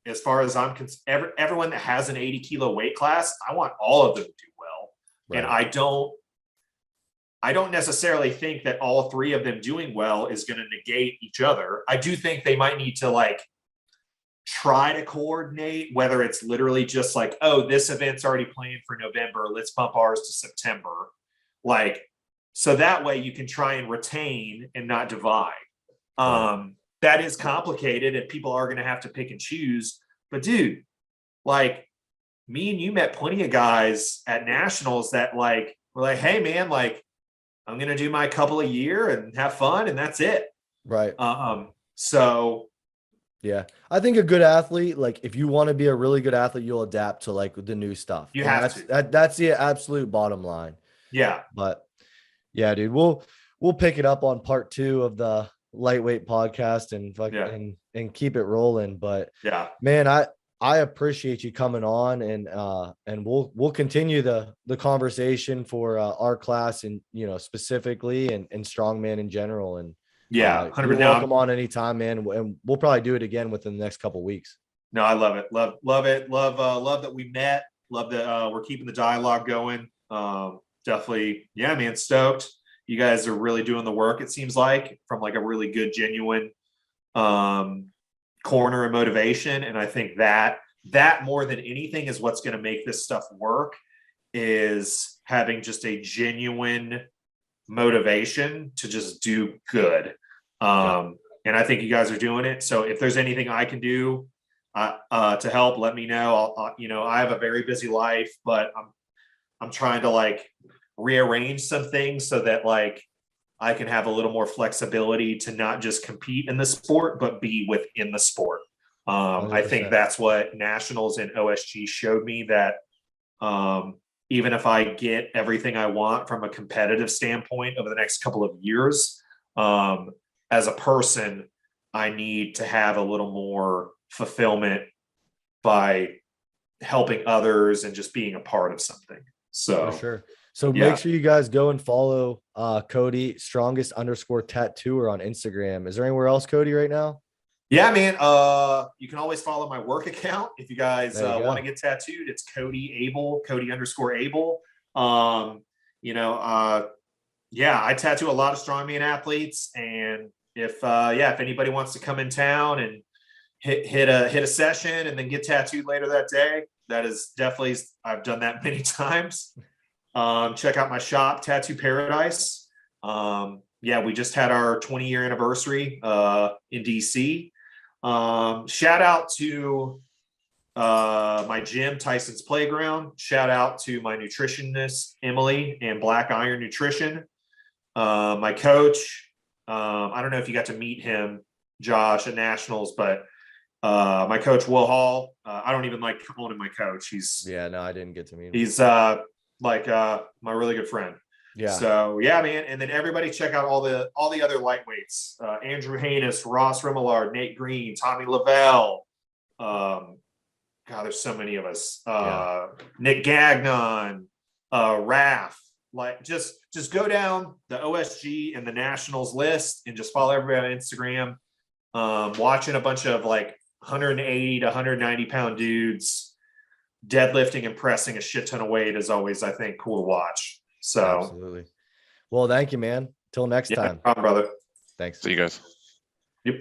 as far as I'm concerned, everyone that has an 80 kilo weight class, I want all of them to do well. Right. And I don't necessarily think that all 3 of them doing well is going to negate each other. I do think they might need to like try to coordinate, whether it's literally just like, oh, this event's already planned for November, let's bump ours to September. Like, so that way you can try and retain and not divide. That is complicated and people are going to have to pick and choose. But dude, like me and you met plenty of guys at nationals that like were like, hey man, like I'm going to do my couple a year and have fun and that's it. Right. So yeah, I think a good athlete, like if you want to be a really good athlete, you'll adapt to like the new stuff. You And have to. that's the absolute bottom line. Yeah. But yeah, dude, we'll pick it up on part 2 of the lightweight podcast and keep it rolling. But yeah, man, I appreciate you coming on, and we'll continue the conversation for our class, and you know, specifically and strongman in general. And yeah, you're welcome on anytime, man. And we'll probably do it again within the next couple of weeks. No, I love it. Love it. Love that we met. Love that we're keeping the dialogue going. Definitely. Yeah, man. Stoked. You guys are really doing the work. It seems like from like a really good, genuine corner of motivation. And I think that more than anything is what's going to make this stuff work, is having just a genuine motivation to just do good. And I think you guys are doing it. So if there's anything I can do to help, let me know. I have a very busy life, but I'm trying to like rearrange some things so that like I can have a little more flexibility to not just compete in the sport, but be within the sport. I think that's what nationals and OSG showed me, that even if I get everything I want from a competitive standpoint over the next couple of years, as a person, I need to have a little more fulfillment by helping others and just being a part of something. So for sure. So make sure you guys go and follow Cody, strongest_tattooer on Instagram. Is there anywhere else, Cody, right now? Yeah, man. You can always follow my work account if you guys want to get tattooed. It's Cody Abell, Cody_Abell. I tattoo a lot of strongman athletes, and if anybody wants to come in town and hit a session and then get tattooed later that day. That is definitely, I've done that many times. Check out my shop, Tattoo Paradise. Yeah, we just had our 20-year anniversary in DC. Shout out to my gym, Tyson's Playground. Shout out to my nutritionist, Emily, and Black Iron Nutrition. My coach, I don't know if you got to meet him, Josh, at Nationals, but my coach, Will Hall, I don't even like calling him my coach. Yeah, no, I didn't get to meet him. He's my really good friend. Yeah. So yeah, man. And then everybody check out all the other lightweights. Andrew Haynes, Ross Remillard, Nate Green, Tommy Lavelle. God, there's so many of us. Nick Gagnon, Raph. Like just go down the OSG and the Nationals list and just follow everybody on Instagram. Watching a bunch of like 180 to 190 pound dudes deadlifting and pressing a shit ton of weight is always, I think, cool to watch. So absolutely. Well, thank you, man. Till next time. No problem, brother. Thanks. See you guys. Yep.